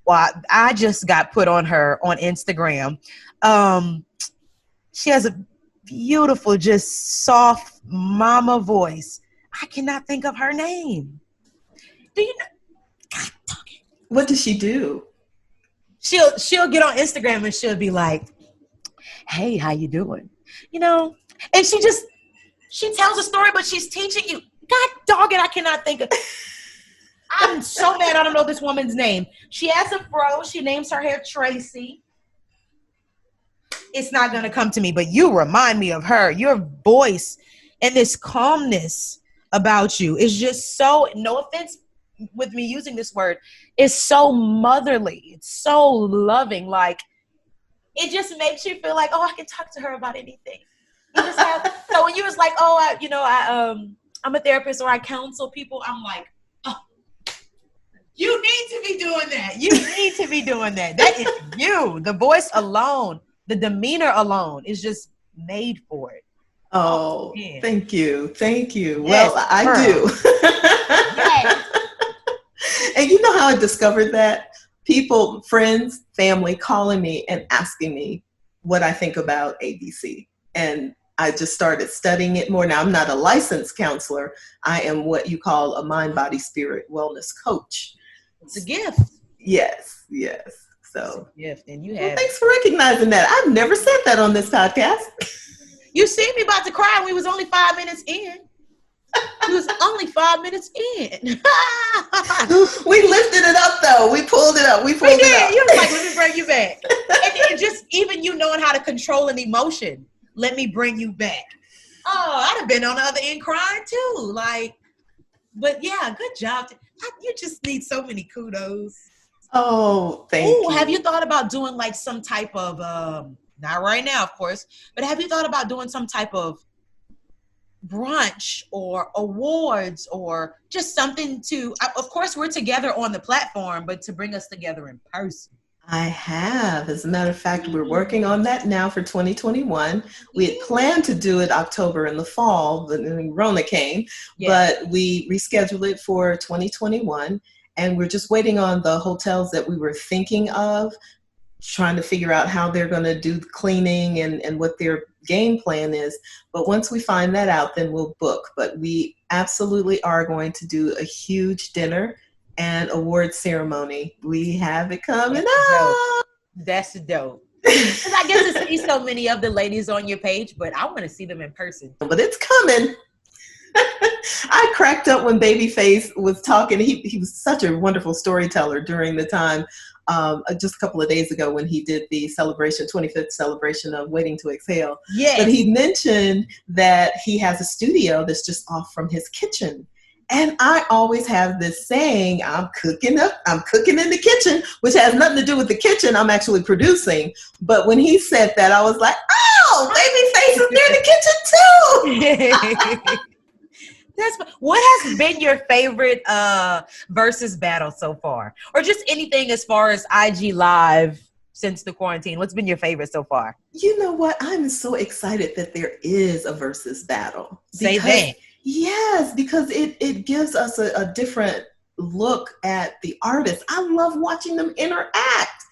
I just got put on her on Instagram. She has a beautiful, just soft mama voice. I cannot think of her name. Do you know? God, what does she do? She'll get on Instagram and she'll be like, "Hey, how you doing?" And she tells a story, but she's teaching you. God dog it, I cannot think of. I'm so mad I don't know this woman's name. She has a fro. She names her hair Tracy. It's not going to come to me, but you remind me of her. Your voice and this calmness about you is just so, no offense with me using this word, it's so motherly. It's so loving. Like, it just makes you feel like, oh, I can talk to her about anything. So when you was like, I'm a therapist, or I counsel people, I'm like, oh, you need to be doing that. You need to be doing that. That is you. The voice alone, the demeanor alone is just made for it. Oh, thank you. Thank you. Yes, well, I do. Yes. And you know how I discovered that? People, friends, family calling me and asking me what I think about ABC. And I just started studying it more. Now, I'm not a licensed counselor. I am what you call a mind, body, spirit wellness coach. It's a gift. Yes. So, it's a gift. And you have. Well, thanks for recognizing that. I've never said that on this podcast. You see me about to cry. We was only 5 minutes in. We was only 5 minutes in. We lifted it up, though. We pulled it up. We did. Up. You was like, let me bring you back. And just even you knowing how to control an emotion, let me bring you back. Oh, I'd have been on the other end crying too. But yeah, good job. You just need so many kudos. Oh, thank you. Have you thought about doing like some type of, not right now, of course, but have you thought about doing some type of brunch or awards or just something to, of course, we're together on the platform, but to bring us together in person? I have. As a matter of fact, we're working on that now for 2021. We had planned to do it October in the fall, but then Rona came, but we rescheduled it for 2021. and we're just waiting on the hotels that we were thinking of, trying to figure out how they're going to do the cleaning and what their game plan is. But once we find that out, then we'll book. But we absolutely are going to do a huge dinner and award ceremony. We have it coming up. That's dope. Because I get to see so many of the ladies on your page, but I want to see them in person. But it's coming. I cracked up when Babyface was talking. He was such a wonderful storyteller during the time, just a couple of days ago when he did the 25th celebration of Waiting to Exhale. Yes. But he mentioned that he has a studio that's just off from his kitchen. And I always have this saying, I'm cooking in the kitchen, which has nothing to do with the kitchen. I'm actually producing. But when he said that, I was like, oh, Babyface is near the kitchen too. What has been your favorite versus battle so far? Or just anything as far as IG Live since the quarantine? What's been your favorite so far? You know what? I'm so excited that there is a versus battle. Say that. Yes, because it gives us a different look at the artists. I love watching them interact.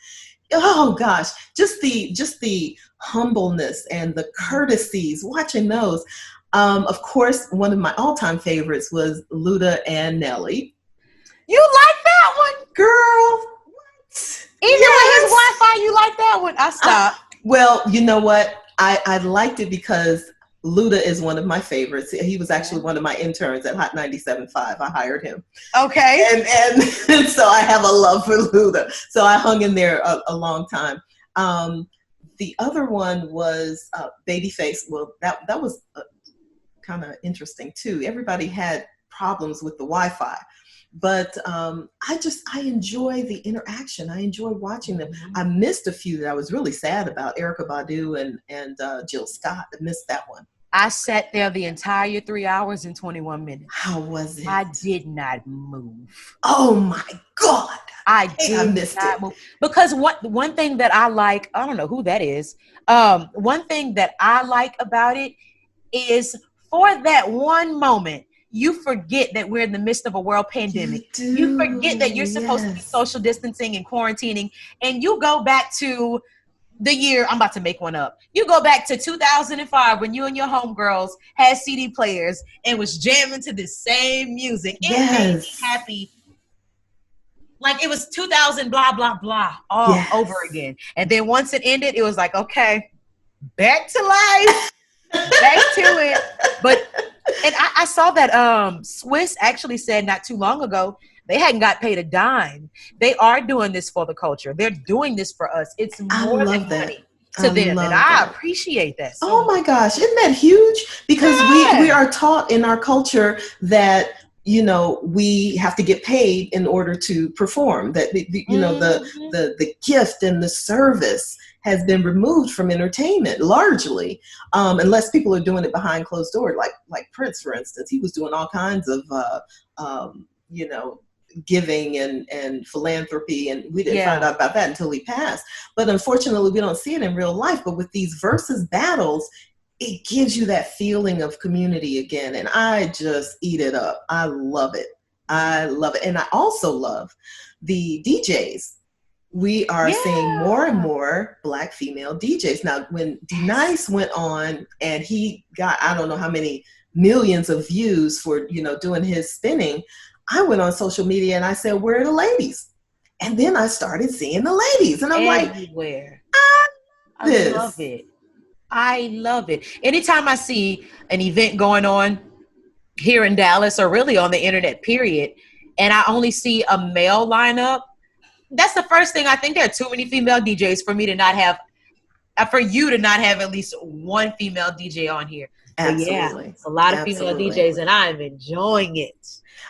Oh gosh, just the humbleness and the courtesies, watching those. Of course, one of my all-time favorites was Luda and Nelly. You like that one? Girl, what? Even with his Wi-Fi, you like that one? I stopped. Well, you know what? I liked it because Luda is one of my favorites. He was actually one of my interns at Hot 97.5. I hired him. Okay. And so I have a love for Luda. So I hung in there a long time. The other one was Babyface. Well, that was kind of interesting too. Everybody had problems with the Wi-Fi. But I enjoy the interaction. I enjoy watching them. I missed a few that I was really sad about. Erykah Badu and Jill Scott. I missed that one. I sat there the entire 3 hours and 21 minutes. How was it? I did not move. Oh my God. I missed not move. Because one thing that I like, I don't know who that is. One thing that I like about it is for that one moment, you forget that we're in the midst of a world pandemic. You forget that you're supposed to be social distancing and quarantining, and you go back to the year, I'm about to make one up. You go back to 2005 when you and your homegirls had CD players and was jamming to the same music. It made me happy. Like it was 2000 blah, blah, blah all over again. And then once it ended, it was like, okay, back to life. Back to it. But and I saw that Swiss actually said not too long ago they hadn't got paid a dime. They are doing this for the culture. They're doing this for us. It's more than money to them, and I appreciate that. Oh my gosh, isn't that huge? Because we are taught in our culture that we have to get paid in order to perform. That the gift and the service has been removed from entertainment largely, unless people are doing it behind closed doors, like Prince, for instance. He was doing all kinds of giving and philanthropy, and we didn't find out about that until he passed. But unfortunately, we don't see it in real life. But with these versus battles, it gives you that feeling of community again, and I just eat it up. I love it. And I also love the DJs. We are seeing more and more Black female DJs. Now, when D-Nice went on and he got, I don't know how many millions of views for, doing his spinning, I went on social media and I said, where are the ladies? And then I started seeing the ladies. And I'm everywhere. I love it. I love it. Anytime I see an event going on here in Dallas or really on the internet, period, and I only see a male lineup, that's the first thing I think. There are too many female DJs for me to not have, for you to not have at least one female DJ on here. Absolutely. It's a lot of female DJs and I'm enjoying it.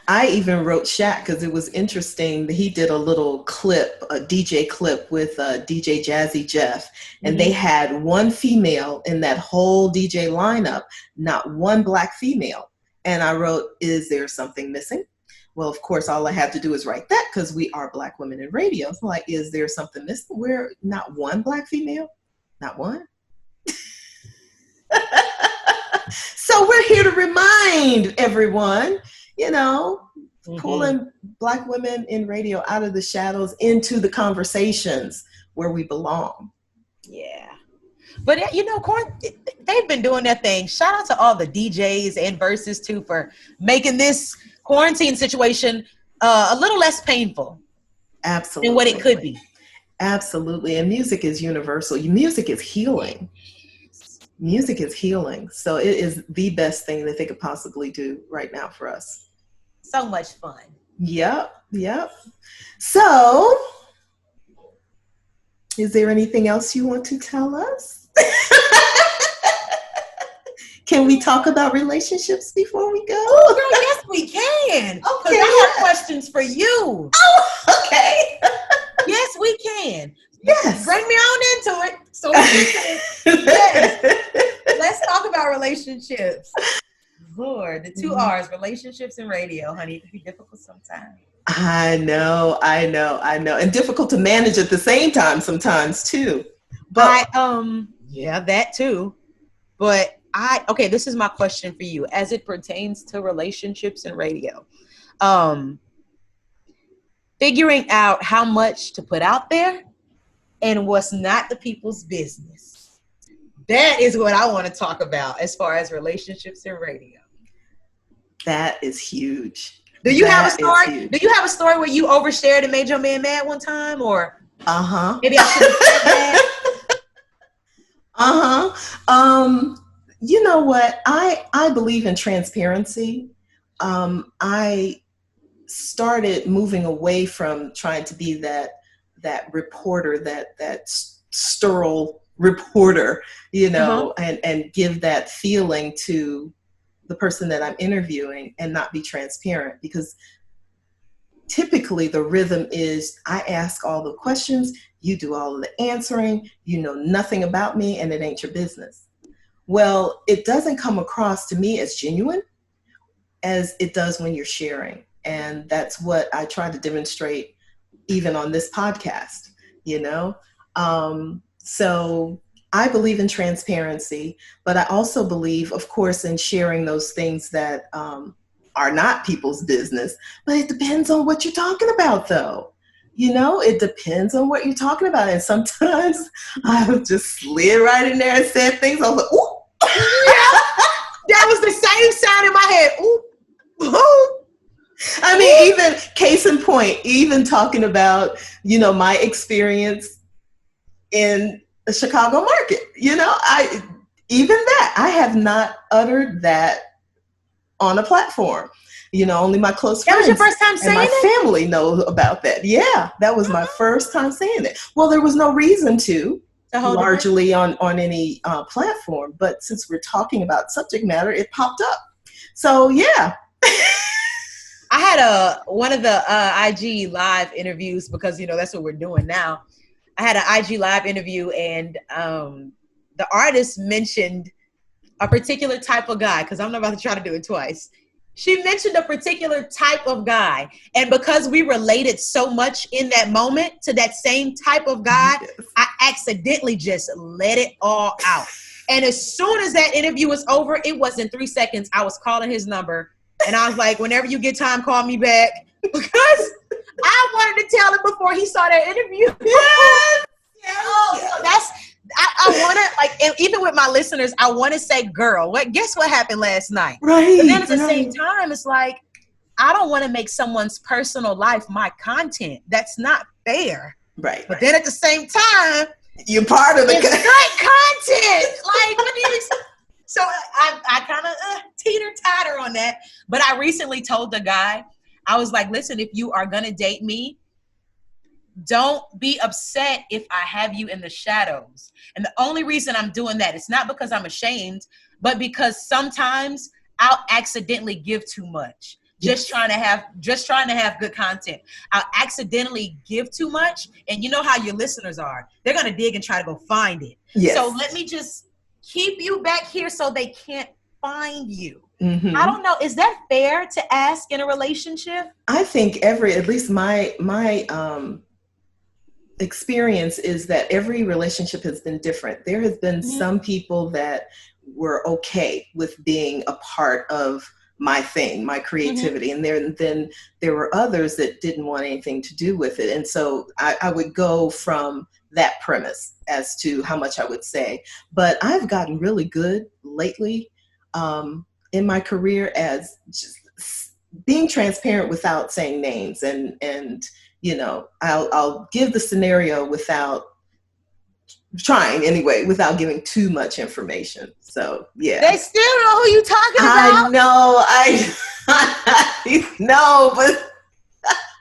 I even wrote Shaq because it was interesting that he did a little clip, a DJ clip with DJ Jazzy Jeff, and they had one female in that whole DJ lineup, not one Black female. And I wrote, is there something missing? Well, of course, all I had to do is write that because we are Black women in radio. So like, is there something missing? We're not one Black female? Not one? So we're here to remind everyone, pulling Black women in radio out of the shadows into the conversations where we belong. Yeah. But you know, they've been doing their thing. Shout out to all the DJs and Versus too for making this quarantine situation a little less painful. Absolutely. Than what it could be. Absolutely. And music is universal. Music is healing. Music is healing. So it is the best thing that they could possibly do right now for us. So much fun. Yep. So, is there anything else you want to tell us? Can we talk about relationships before we go? Oh, girl, yes, we can. Okay. I have questions for you. Oh, okay. Yes, we can. Yes. Bring me on into it. So yes. Let's talk about relationships. Lord, the two R's, relationships and radio, honey. It can be difficult sometimes. I know. And difficult to manage at the same time sometimes too. But yeah, that too. But okay, this is my question for you as it pertains to relationships and radio. Figuring out how much to put out there and what's not the people's business. That is what I want to talk about as far as relationships and radio. That is huge. Do you have a story? Do you have a story where you overshared and made your man mad one time? Or maybe I should have said that. You know what? I believe in transparency. I started moving away from trying to be that reporter, that sterile reporter, and give that feeling to the person that I'm interviewing and not be transparent, because typically the rhythm is I ask all the questions, you do all of the answering, you know nothing about me, and it ain't your business. Well, it doesn't come across to me as genuine as it does when you're sharing. And that's what I try to demonstrate even on this podcast, So I believe in transparency, but I also believe, of course, in sharing those things that are not people's business. But it depends on what you're talking about, though. It depends on what you're talking about. And sometimes I just slid right in there and said things. I was like, ooh. That was the same sound in my head. Ooh. Ooh. I mean, even case in point, even talking about, my experience in the Chicago market, I have not uttered that on a platform. Only my close friends. That was your first time saying it? And my family know about that. Yeah, that was my first time saying it. Well, there was no reason to, largely on any platform. But since we're talking about subject matter, it popped up. So, yeah. I had one of the IG live interviews, because, that's what we're doing now. I had an IG live interview, and the artist mentioned a particular type of guy, because I'm not about to try to do it twice. She mentioned a particular type of guy. And because we related so much in that moment to that same type of guy, yes. I accidentally just let it all out. And as soon as that interview was over, it was in 3 seconds. I was calling his number. And I was like, whenever you get time, call me back. Because I wanted to tell him before he saw that interview. Yes. Yes. I want to, and even with my listeners, I want to say, girl, guess what happened last night? Right. But then at the same time, it's like, I don't want to make someone's personal life my content. That's not fair. Right. But then at the same time, you're part of the content. Like, what do you? So I kind of teeter-totter on that. But I recently told the guy, I was like, listen, if you are going to date me, don't be upset if I have you in the shadows. And the only reason I'm doing that, it's not because I'm ashamed, but because sometimes I'll accidentally give too much. Yes. Just trying to have good content. I'll accidentally give too much. And you know how your listeners are. They're going to dig and try to go find it. Yes. So let me just keep you back here so they can't find you. Mm-hmm. I don't know. Is that fair to ask in a relationship? I think at least my experience is that every relationship has been different. There has been some people that were okay with being a part of my thing, my creativity. And then there were others that didn't want anything to do with it. And so I would go from that premise as to how much I would say. But I've gotten really good lately in my career as just being transparent without saying names. And you know, I'll give the scenario without trying anyway, without giving too much information. So yeah, they still know who you talking about. I know, but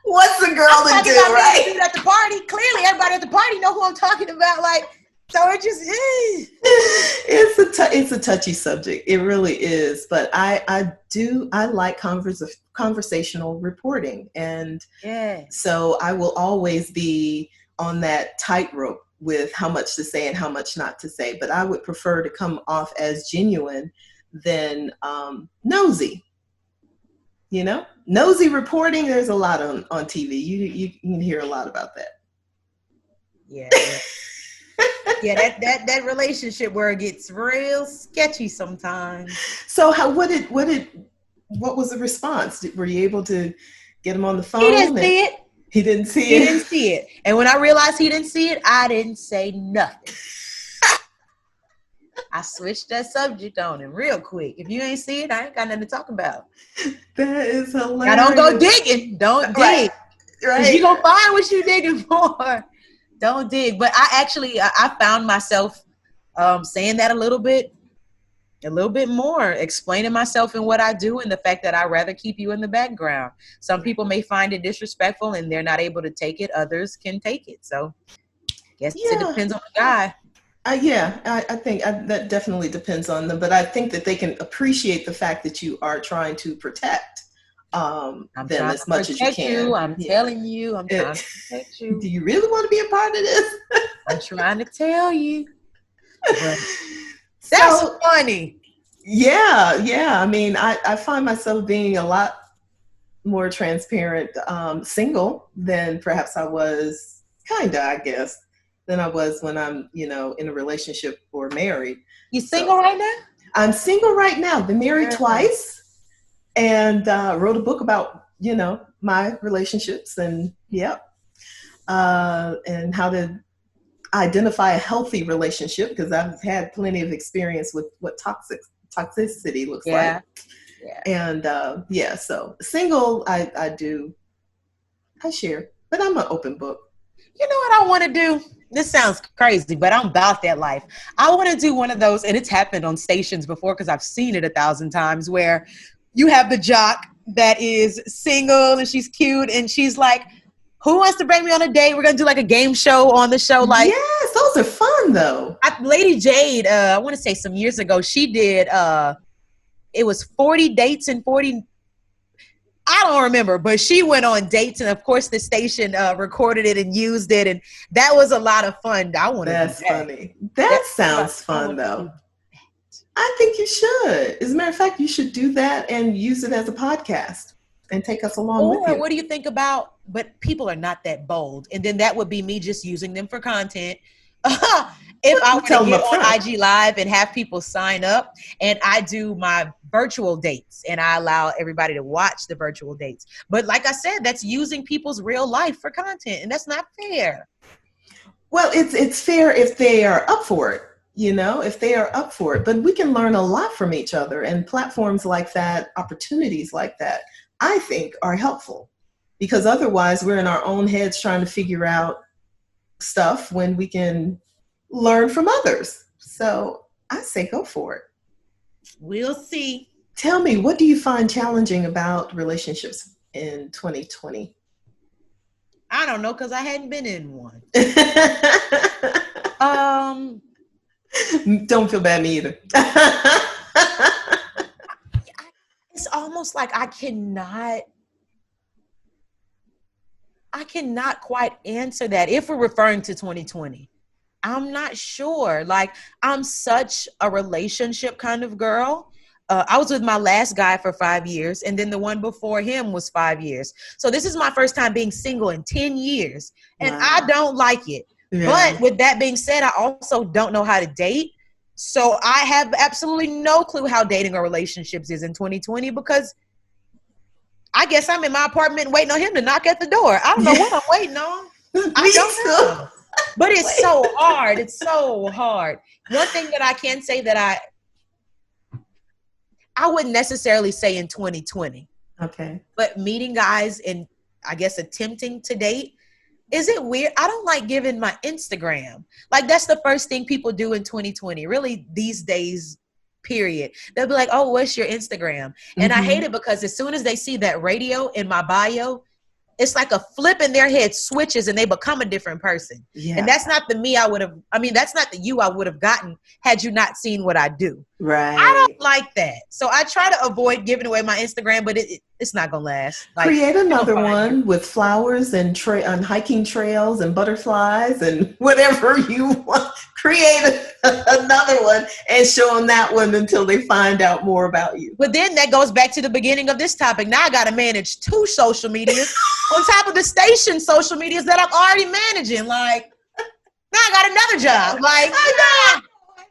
what's a girl to do, right? At the party, clearly everybody at the party know who I'm talking about. Like, so it just is. It's a touchy subject. It really is. But I like conversational reporting, and so I will always be on that tightrope with how much to say and how much not to say. But I would prefer to come off as genuine than nosy. You know, nosy reporting. There's a lot on TV. You can hear a lot about that. Yeah. Yeah, that relationship where it gets real sketchy sometimes. So what was the response? Were you able to get him on the phone? He didn't see it. He didn't see it. He didn't see it. And when I realized he didn't see it, I didn't say nothing. I switched that subject on him real quick. If you ain't see it, I ain't got nothing to talk about. That is hilarious. Now don't go digging. Don't dig. Right. You gonna find what you digging for. Don't dig. But I found myself saying that a little bit more, explaining myself and what I do, and the fact that I'd rather keep you in the background. Some people may find it disrespectful and they're not able to take it. Others can take it. So I guess it depends on the guy. I think that definitely depends on them. But I think that they can appreciate the fact that you are trying to protect them as much as you can. I'm telling you, I'm trying to protect you. Do you really want to be a part of this? I'm trying to tell you. But that's funny. Yeah. I mean, I find myself being a lot more transparent single than perhaps I was, I guess, than I was when I'm, in a relationship or married. You single right now? I'm single right now. Been married twice. And wrote a book about, my relationships and and how to identify a healthy relationship, because I've had plenty of experience with what toxicity looks like. Yeah. And so single, I share, but I'm an open book. You know what I want to do? This sounds crazy, but I'm about that life. I want to do one of those, and it's happened on stations before because I've seen it 1,000 times, where you have the jock that is single and she's cute and she's like, who wants to bring me on a date? We're going to do like a game show on the show. Like, yes, those are fun though. Lady Jade, I want to say some years ago, she did, it was 40 dates and 40, I don't remember, but she went on dates, and of course the station recorded it and used it, and that was a lot of fun. That's funny. That sounds fun though. I think you should. As a matter of fact, you should do that and use it as a podcast and take us along with you. What do you think about, but people are not that bold. And then that would be me just using them for content. If I were to get on IG Live and have people sign up, and I do my virtual dates and I allow everybody to watch the virtual dates. But like I said, that's using people's real life for content, and that's not fair. Well, it's fair if they are up for it. If they are up for it. But we can learn a lot from each other, and platforms like that, opportunities like that, I think are helpful, because otherwise we're in our own heads trying to figure out stuff when we can learn from others. So I say go for it. We'll see. Tell me, what do you find challenging about relationships in 2020? I don't know, because I hadn't been in one. Don't feel bad, me either. It's almost like I cannot quite answer that. If we're referring to 2020, I'm not sure. Like, I'm such a relationship kind of girl. I was with my last guy for 5 years, and then the one before him was 5 years. So this is my first time being single in 10 years, and I don't like it. Yeah. But with that being said, I also don't know how to date. So I have absolutely no clue how dating or relationships is in 2020 because I guess I'm in my apartment waiting on him to knock at the door. I don't know what I'm waiting on. I don't know. But it's so hard. It's so hard. One thing that I can say that I wouldn't necessarily say in 2020. Okay. But meeting guys and I guess attempting to date, is it weird? I don't like giving my Instagram. Like that's the first thing people do in 2020. Really these days, period. They'll be like, oh, what's your Instagram? And I hate it because as soon as they see that radio in my bio, it's like a flip in their head switches and they become a different person. Yeah. And that's not the me that's not the you I would have gotten had you not seen what I do. Right. I don't like that. So I try to avoid giving away my Instagram, but it's not going to last. Like, create another one with flowers and hiking trails and butterflies and whatever you want. Create another one and show them that one until they find out more about you. But then that goes back to the beginning of this topic. Now I got to manage 2 social medias on top of the station social medias that I'm already managing. Like, now I got another job. Like, I know.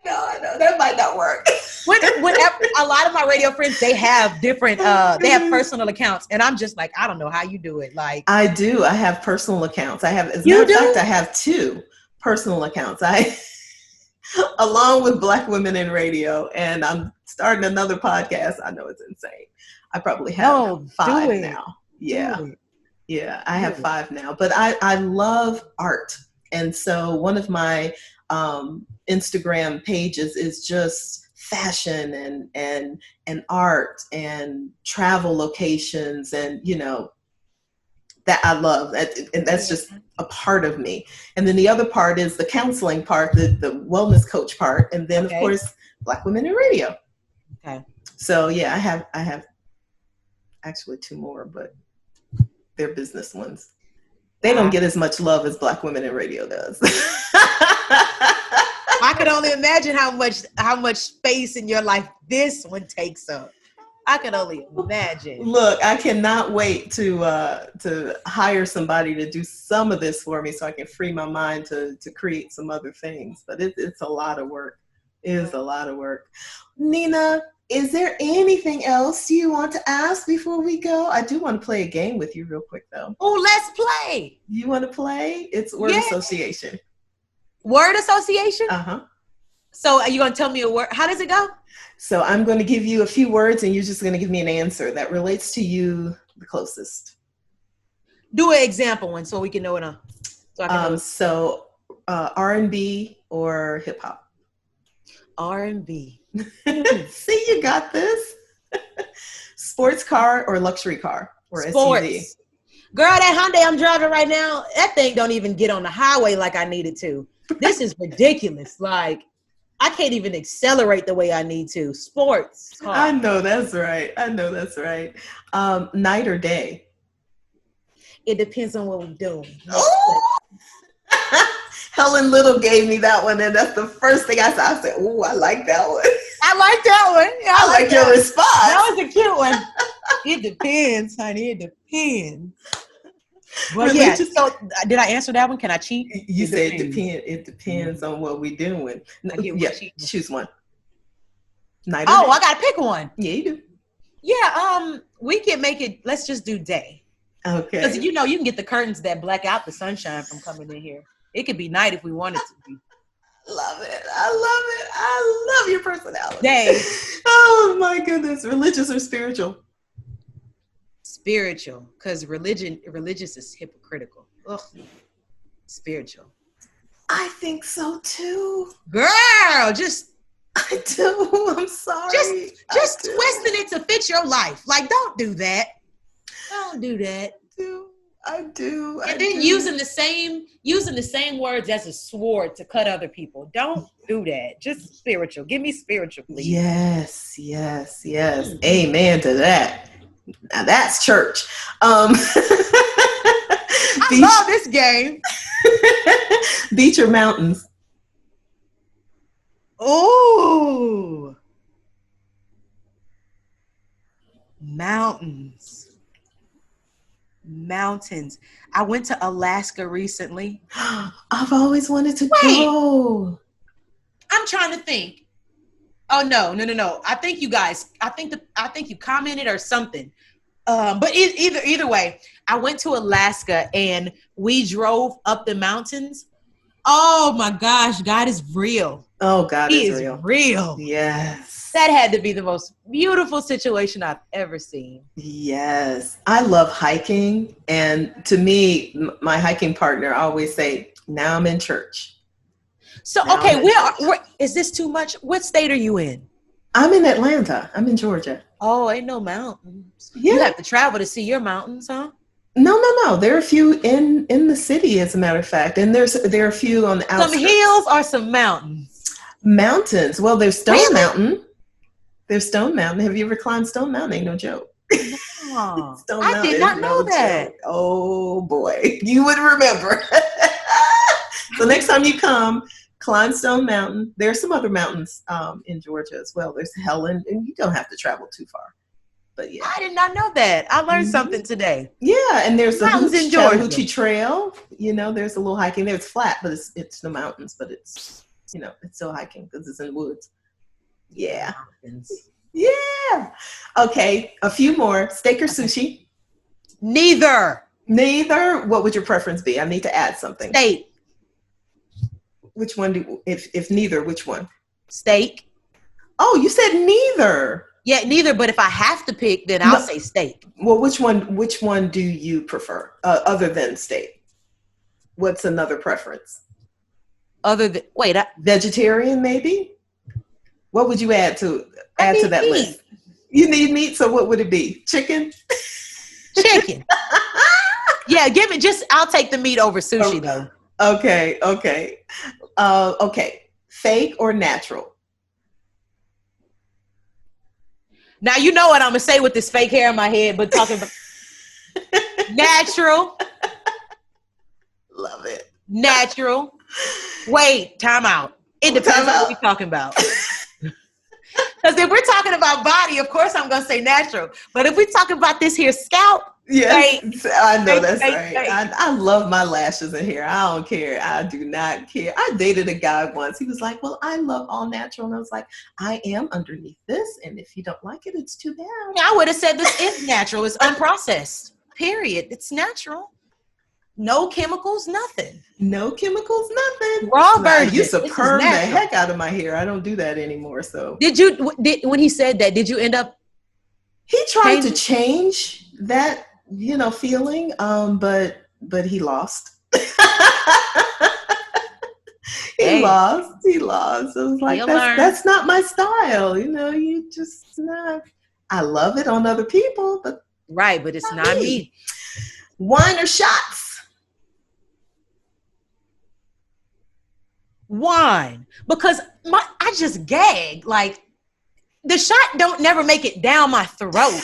That might not work. Whenever, a lot of my radio friends, they have different, they have personal accounts. And I'm just like, I don't know how you do it. Like, I do. I have personal accounts. I have, as a matter of fact, I have 2 personal accounts. Along with Black Women in Radio, and I'm starting another podcast. I know it's insane. I probably have 5 now. Yeah. Yeah, I have 5 now. But I love art. And so one of my Instagram pages is just fashion and art and travel locations and, that I love. And that's just a part of me. And then the other part is the counseling part, the wellness coach part. And then, of course, Black Women in Radio. Okay. So, yeah, I have actually 2 more, but they're business ones. They don't get as much love as Black Women in Radio does. I can only imagine how much space in your life this one takes up. I can only imagine. Look, I cannot wait to hire somebody to do some of this for me so I can free my mind to create some other things. But it's a lot of work. It is a lot of work. Nina, is there anything else you want to ask before we go? I do want to play a game with you real quick, though. Oh, let's play. You want to play? It's word association. Word association? Uh-huh. So are you going to tell me a word? How does it go? So I'm going to give you a few words and you're just going to give me an answer that relates to you the closest. Do an example one so we can know it. So R&B or hip hop? R&B. See, you got this. Sports car or luxury car or Sports. SUV? Girl, that Hyundai I'm driving right now, that thing don't even get on the highway like I need it to. This is ridiculous. Like, I can't even accelerate the way I need to. Sports car. I know that's right. Night or day? It depends on what we're doing. Oh! Helen Little gave me that one, and that's the first thing I said. I said, "Ooh, I like that one." I like that one. Yeah, I like your response. That was a cute one. It depends, honey. It depends. Well, yeah. So, did I answer that one? Can I cheat? You said it depends on what we're doing. Yeah, choose one. Night or day? I gotta pick one. Yeah, you do. Yeah. We can make it. Let's just do day. Okay. Because you can get the curtains that black out the sunshine from coming in here. It could be night if we wanted to be. Love it. I love your personality. Day. Oh my goodness. Religious or spiritual? Spiritual, because religious is hypocritical. Ugh. Spiritual. I think so too. Girl, I do. I'm sorry. Just twisting it to fit your life. Like, don't do that. Don't do that. I do. And then using the same words as a sword to cut other people. Don't do that. Just spiritual. Give me spiritual, please. Yes. Amen to that. Now that's church. I love this game. Beach or mountains? Ooh. Mountains. I went to Alaska recently. I've always wanted to go. I'm trying to think. Oh no. I think you guys. I think you commented or something. But either way, I went to Alaska and we drove up the mountains. Oh my gosh, God is real. Oh, God He is is real. real. Yes. That had to be the most beautiful situation I've ever seen. Yes. I love hiking. And to me, my hiking partner, I always say, now I'm in church. So, Now okay, I'm in church. is this too much? What state are you in? I'm in Atlanta. I'm in Georgia. Oh, ain't no mountains. Yeah. You have to travel to see your mountains, huh? No. There are a few in the city, as a matter of fact. And there are a few on the outskirts. Some hills or some mountains? Mountains. Well, there's Stone Really? Mountain. There's Stone Mountain. Have you ever climbed Stone Mountain? Ain't no joke. Oh, Stone I Mountain did not is know no that. joke. Oh boy, you would remember. So next time you come, climb Stone Mountain. There's some other mountains in Georgia as well. There's Helen, and you don't have to travel too far. But yeah, I did not know that. I learned something today. yeah, and there's the Mountains in Georgia. Chattahoochee Trail. You know, there's a little hiking there. It's flat, but it's the mountains, but it's still hiking because it's in the woods. Yeah. Mountains. Yeah. Okay, a few more. Steak or sushi? Neither. What would your preference be? I need to add something. Steak. Which one if neither, which one? Steak. Oh, you said neither. Yeah, neither. But if I have to pick, then I'll say steak. Well, which one do you prefer other than steak? What's another preference? Vegetarian, maybe? What would you add to that meat. list? You need meat, so what would it be? Chicken? Chicken. Yeah, I'll take the meat over sushi though. Okay. Okay. Fake or natural? Now you know what I'm gonna say with this fake hair in my head, but talking about natural. Love it. Natural. Wait, time out. It depends on what we're talking about. Because if we're talking about body, of course I'm gonna say natural. But if we're talking about this here scalp, yes, I know that's fake, right. Fake. I love my lashes and hair. I don't care. I do not care. I dated a guy once. He was like, "Well, I love all natural," and I was like, "I am underneath this, and if you don't like it, it's too bad." I would have said this is natural. It's unprocessed. Period. It's natural. No chemicals, nothing. No chemicals, nothing. Raw virgin. I used to perm the heck out of my hair. I don't do that anymore. So when he said that, did you end up? He tried to change that, feeling, but he lost. He lost. It was like, that's not my style. You just not. I love it on other people, but right, but it's not me. Wine or shots? Wine, because I just gag. Like the shot don't never make it down my throat.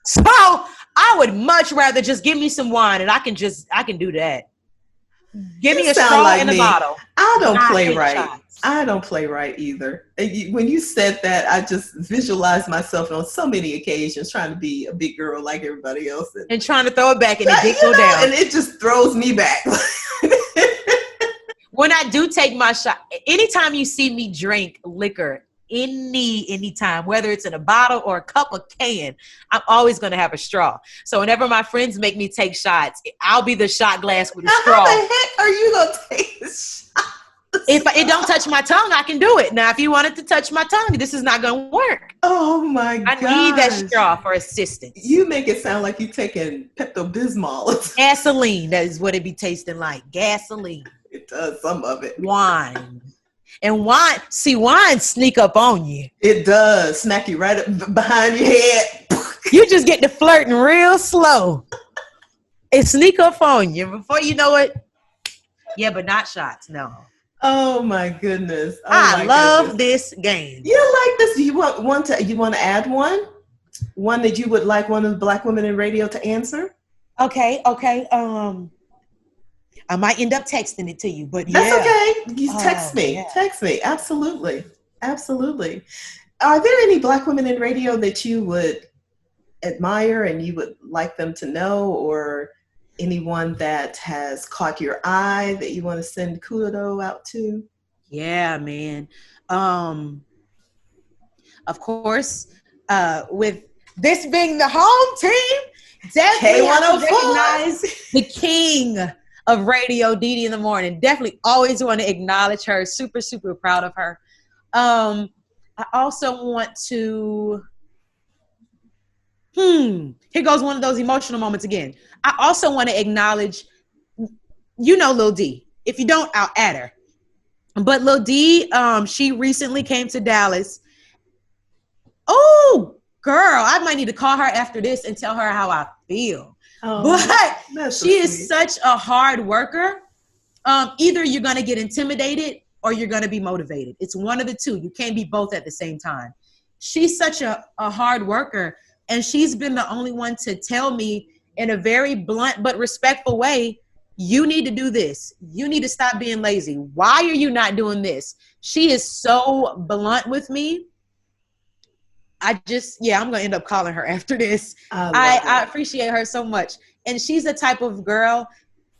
So I would much rather just give me some wine and I can do that. Give me a straw and a bottle. I don't play right. Shots. I don't play right either. When you said that, I just visualized myself on so many occasions trying to be a big girl like everybody else. And trying to throw it back and it didn't go down. And it just throws me back. When I do take my shot, anytime you see me drink liquor, anytime, whether it's in a bottle or a cup or can, I'm always going to have a straw. So whenever my friends make me take shots, I'll be the shot glass with a straw. How the heck are you going to take a shot? If it don't touch my tongue, I can do it. Now, if you want it to touch my tongue, this is not going to work. Oh my God! I need that straw for assistance. You make it sound like you're taking Pepto-Bismol. Gasoline, that is what it be tasting like. Gasoline. It does, some of it. Wine. And wine sneak up on you. It does. Smack you right up behind your head. You just get to flirting real slow. It sneak up on you. Before you know it, yeah, but not shots, no. Oh my goodness. I love this game. You like this? You want to add one? One that you would like one of the Black women in radio to answer? Okay. I might end up texting it to you, but that's okay. You text me. Yeah. Text me. Absolutely. Are there any Black women in radio that you would admire and you would like them to know, or anyone that has caught your eye that you want to send kudos out to? Yeah, man. Of course, with this being the home team, definitely have to recognize the king of radio, Dee Dee in the morning. Definitely always want to acknowledge her. Super, super proud of her. I also want to, here goes one of those emotional moments again. I also want to acknowledge, Lil D. If you don't, I'll add her. But Lil D, she recently came to Dallas. Oh, girl, I might need to call her after this and tell her how I feel. But she is such a hard worker. Either you're going to get intimidated or you're going to be motivated. It's one of the two. You can't be both at the same time. She's such a hard worker, and she's been the only one to tell me in a very blunt but respectful way, you need to do this. You need to stop being lazy. Why are you not doing this? She is so blunt with me. I'm going to end up calling her after this. I appreciate her so much. And she's the type of girl,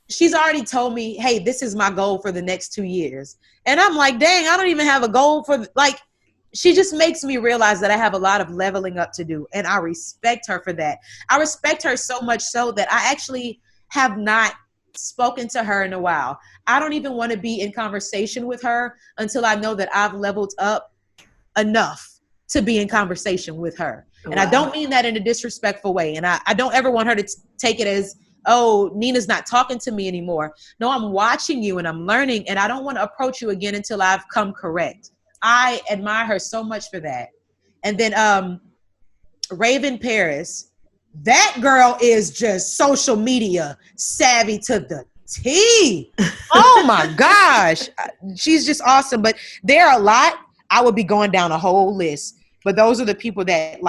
she's already told me, hey, this is my goal for the next 2 years. And I'm like, dang, I don't even have a goal for, she just makes me realize that I have a lot of leveling up to do. And I respect her for that. I respect her so much so that I actually have not spoken to her in a while. I don't even want to be in conversation with her until I know that I've leveled up enough to be in conversation with her. And I don't mean that in a disrespectful way. And I don't ever want her to take it as, oh, Nina's not talking to me anymore. No, I'm watching you and I'm learning, and I don't want to approach you again until I've come correct. I admire her so much for that. And then Raven Paris, that girl is just social media savvy to the T. Oh my gosh. She's just awesome. But there are a lot. I would be going down a whole list. But those are the people that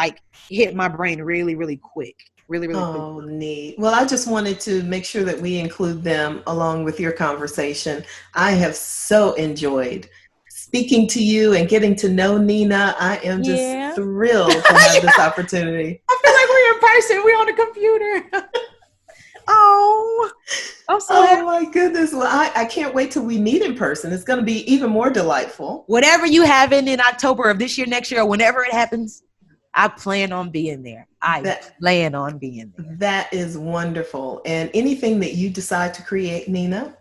hit my brain really, really quick. Really, really quick. Oh, neat. Well, I just wanted to make sure that we include them along with your conversation. I have so enjoyed speaking to you and getting to know Nina. I am just thrilled to have this opportunity. I feel like we're in person. We're on the computer. Oh my goodness. Well, I can't wait till we meet in person. It's going to be even more delightful. Whatever you have in October of this year, next year, or whenever it happens, I plan on being there. Plan on being there. That is wonderful. And anything that you decide to create, Nina,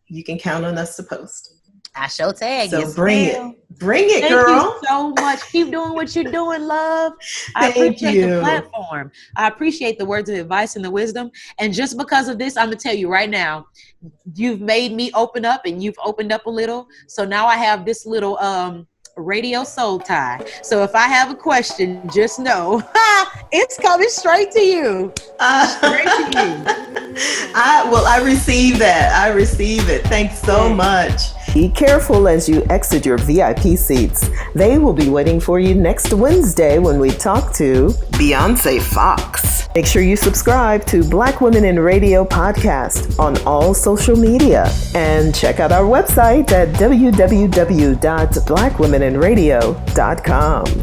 you can count on us to post. I show tag. So bring it, girl. Thank you so much. Keep doing what you're doing, love. I appreciate the platform. I appreciate the words of advice and the wisdom. And just because of this, I'm going to tell you right now, you've made me open up, and you've opened up a little. So now I have this little radio soul tie. So if I have a question, just know it's coming straight to you. Straight to you. I receive that. I receive it. Thanks so much. Be careful as you exit your VIP seats. They will be waiting for you next Wednesday when we talk to Beyonce Fox. Make sure you subscribe to Black Women in Radio podcast on all social media, and check out our website at www.blackwomeninradio.com.